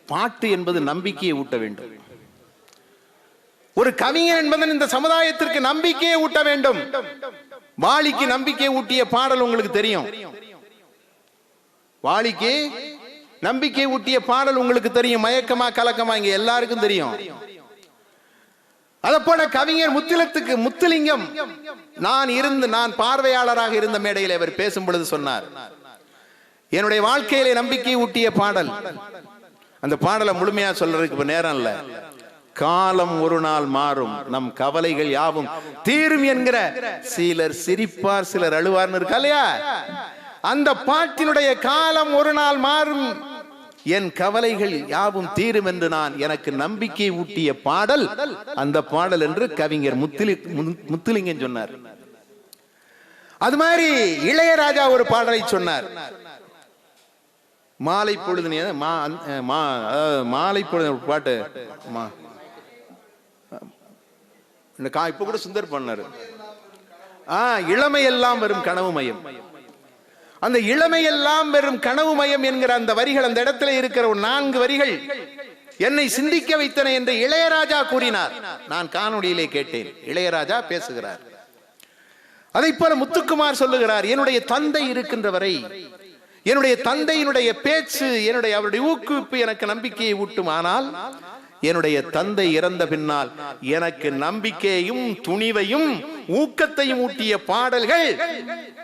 பாட்டு என்பது நம்பிக்கையை ஊட்ட வேண்டும். ஒரு கவிஞர் என்பதன் இந்த சமுதாயத்திற்கு நம்பிக்கையை ஊட்ட வேண்டும். வாலிக்கு நம்பிக்கை ஊட்டிய பாடல் உங்களுக்கு தெரியும். வாலிக்கு நம்பிக்கை ஊட்டிய பாடல் உங்களுக்கு தெரியும். மயக்கமா கலக்கமா, இங்க எல்லாருக்கும் தெரியும். அதை போல கவிஞர் முத்துலிங்கம் நான் பார்வையாளராக இருந்த மேடையில் அவர் பேசும் பொழுது சொன்னார், என்னுடைய வாழ்க்கையிலே நம்பிக்கை ஊட்டிய பாடல். அந்த பாடலை முழுமையா சொல்றதுக்கு நேரம் இல்ல. காலம் ஒரு நாள் மாறும், நம் கவலைகள் யாவும் தீரும் என்கிற, சிலர் சிரிப்பார் சிலர் அழுவார்னு இருக்கா இல்லையா? அந்த பாட்டினுடைய காலம் ஒரு நாள் மாறும், என் கவலைகள் யாவும் தீரும் என்று எனக்கு நம்பிக்கை ஊட்டிய பாடல் அந்த பாடல் என்று கவிஞர் முத்துலிங்கம் சொன்னார். அது மாதிரி இளையராஜா ஒரு பாடலை சொன்னார். மாலை பொழுது, மாலை பொழுது பாட்டு இப்ப கூட சுந்தர் பண்ணாரு. இளமையெல்லாம் வரும் கனவு மயம். அந்த இளமையெல்லாம் வெறும் கனவு மயம் என்கிற அந்த வரிகள், அந்த இடத்துல இருக்கிற 4 வரிகள் என்னை சிந்திக்க வைத்தன என்று இளையராஜா கூறினார். நான் காணொளியிலே கேட்டேன். இளையராஜா பேசுகிறார். அதை போல முத்துக்குமார் சொல்லுகிறார், என்னுடைய தந்தை இருக்கின்ற வரை, என்னுடைய தந்தையினுடைய பேச்சு, அவருடைய ஊக்குவிப்பு எனக்கு நம்பிக்கையை ஊட்டும். ஆனால் என்னுடைய தந்தை இறந்த பின்னால் எனக்கு நம்பிக்கையையும் துணிவையும் ஊக்கத்தையும் ஊட்டிய பாடல்கள்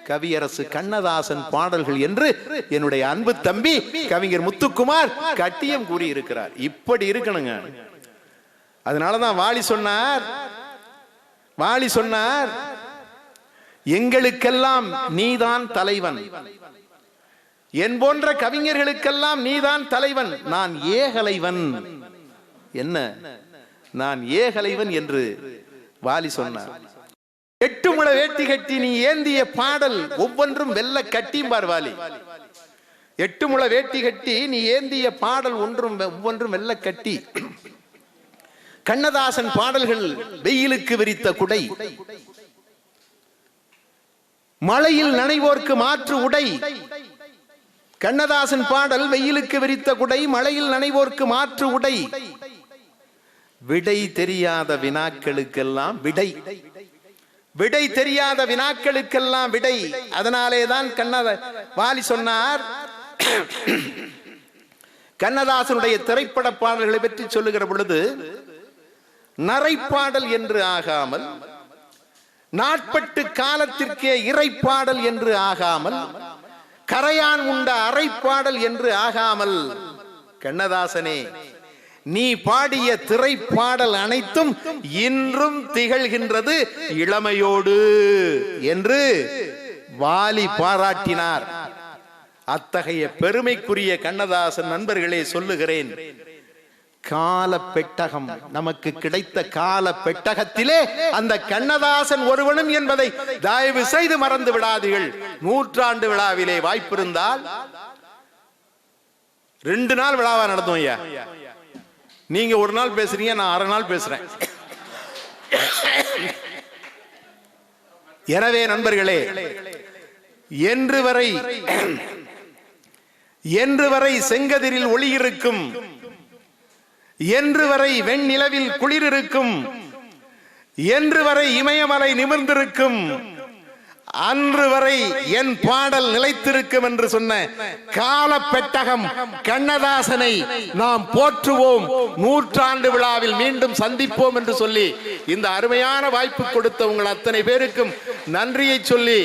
கவியரசு கண்ணதாசன் பாடல்கள் என்று என்னுடைய அன்பு தம்பி கவிஞர் முத்துக்குமார் கட்டியம் கூறி இருக்கிறார். இப்படி இருக்கணுங்க. அதனாலதான் வாலி சொன்னார், எங்களுக்கெல்லாம் நீதான் தலைவன், என் போன்ற கவிஞர்களுக்கெல்லாம் நீதான் தலைவன், நான் ஏகலைவன். என்ன, நான் ஏகலைவன் என்று வாலி சொன்னார். 8 முழ வேட்டி கட்டி நீ ஏந்திய பாடல் ஒவ்வொன்றும் வெள்ள கட்டியும்பார் வாலி. 8 முழ வேட்டி கட்டி நீ ஏந்திய பாடல் ஒவ்வொன்றும் வெள்ள கட்டி. கண்ணதாசன் பாடல்கள் வெயிலுக்கு விரித்த குடை, மழையில் நனைவோர்க்கு மாற்று உடை. கண்ணதாசன் பாடல் வெயிலுக்கு விரித்த குடை, மழையில் நனைவோர்க்கு மாற்று உடை. விடை தெரியாத வினாக்களுக்கெல்லாம் விடை, விடை தெரியாத வினாக்களுக்கெல்லாம் விடை. அதனாலேதான் வாலி சொன்னார், கண்ணதாசனுடைய திரைப்பட பாடல்களை பற்றி சொல்லுகிற பொழுது, நரைப்பாடல் என்று ஆகாமல், நாட்பட்டு காலத்திற்கே இறைப்பாடல் என்று ஆகாமல், கரையான் உண்ட அரைப்பாடல் என்று ஆகாமல், கண்ணதாசனே நீ பாடிய திரைப்பாடல் அனைத்தும் இன்றும் திகழ்கின்றது இளமையோடு என்று வாலி பாராட்டினார். அத்தகைய பெருமைக்குரிய கண்ணதாசன் நண்பர்களே சொல்லுகிறேன், கால பெட்டகம், நமக்கு கிடைத்த கால பெட்டகத்திலே அந்த கண்ணதாசன் ஒருவனும் என்பதை தயவு செய்து மறந்து விடாதீர்கள். 100ஆண்டு விழாவிலே வாய்ப்பிருந்தால் 2 நாள் விழாவா நடத்தும் ஐயா. நீங்க ஒரு நாள் பேசுறீங்க, நான் 1/2 நாள் பேசுறேன். எனவே நண்பர்களே, என்று வரை செங்கதிரில் ஒளி இருக்கும், என்று வரை வெண்ணிலவில் குளிர் இருக்கும், என்று வரை இமயமலை நிமிர்ந்திருக்கும், அன்று வரை என் பாடல் நிலைத்திருக்கும் என்று சொன்ன கால பெட்டகம் கண்ணதாசனை நாம் போற்றுவோம். 100ஆண்டு விழாவில் மீண்டும் சந்திப்போம் என்று சொல்லி இந்த அருமையான வாய்ப்பு கொடுத்த உங்கள் அத்தனை பேருக்கும் நன்றியை சொல்லி,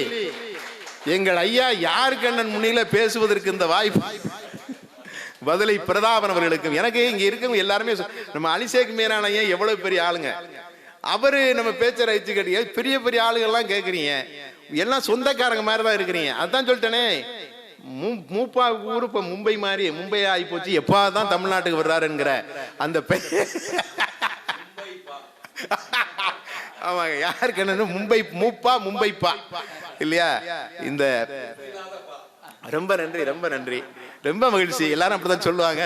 எங்கள் ஐயா யார் கண்ணன் முன்னில பேசுவதற்கு இந்த வாய்ப்பு பதிலை பிரதாபன் அவர்களுக்கும், எனக்கு இங்க இருக்கும் எல்லாருமே நம்ம அலிசேக் மீரான எவ்வளவு பெரிய ஆளுங்க, அவரு நம்ம பேச்ச ரசிச்சு கேட்டீங்க. பெரிய பெரிய ஆளுகள் எல்லாம் கேட்கறீங்க, எல்லாம் சொந்தக்காரங்க மாதிரி தான் இருக்கிறீங்க. அதான் சொல்லிட்டேனே, மூப்பா ஊரு இப்ப மும்பை மாதிரி மும்பை ஆகி போச்சு, எப்பாதான் தமிழ்நாட்டுக்கு வர்றாருங்கிற அந்த ஆமாங்க, யாருக்கு என்ன மும்பை மூப்பா மும்பைப்பா இல்லையா? இந்த ரொம்ப நன்றி, ரொம்ப நன்றி, ரொம்ப மகிழ்ச்சி. எல்லாரும் அப்படிதான் சொல்லுவாங்க.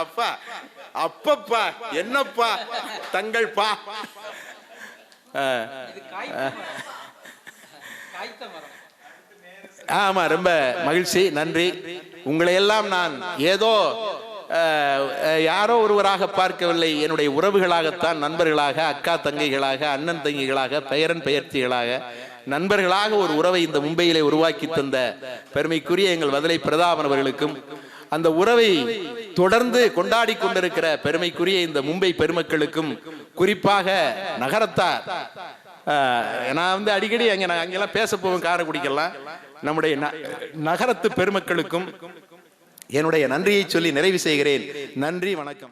அப்பா அப்பப்பா என்னப்பா தங்கள் பா. ஆமா, ரொம்ப மகிழ்ச்சி, நன்றி. உங்களை எல்லாம் நான் ஏதோ யாரோ ஒருவராக பார்க்கவில்லை, என்னுடைய உறவுகளாகத்தான், நண்பர்களாக, அக்கா தங்கைகளாக, அண்ணன் தங்கைகளாக, பெயரன் பெயர்த்திகளாக, நண்பர்களாக ஒரு உறவை இந்த மும்பையிலே உருவாக்கி தந்த பெருமைக்குரிய எங்கள் வதலை பிரதாபன் அவர்களுக்கும், அந்த உறவை தொடர்ந்து கொண்டாடி கொண்டிருக்கிற பெருமைக்குரிய இந்த மும்பை பெருமக்களுக்கும், குறிப்பாக நகரத்தார், நான் அடிக்கடி அங்கெல்லாம் பேச போவேன், காரைக்குடிக்கெல்லாம், நம்முடைய நகரத்து பெருமக்களுக்கும் என்னுடைய நன்றியை சொல்லி நிறைவு செய்கிறேன். நன்றி, வணக்கம்.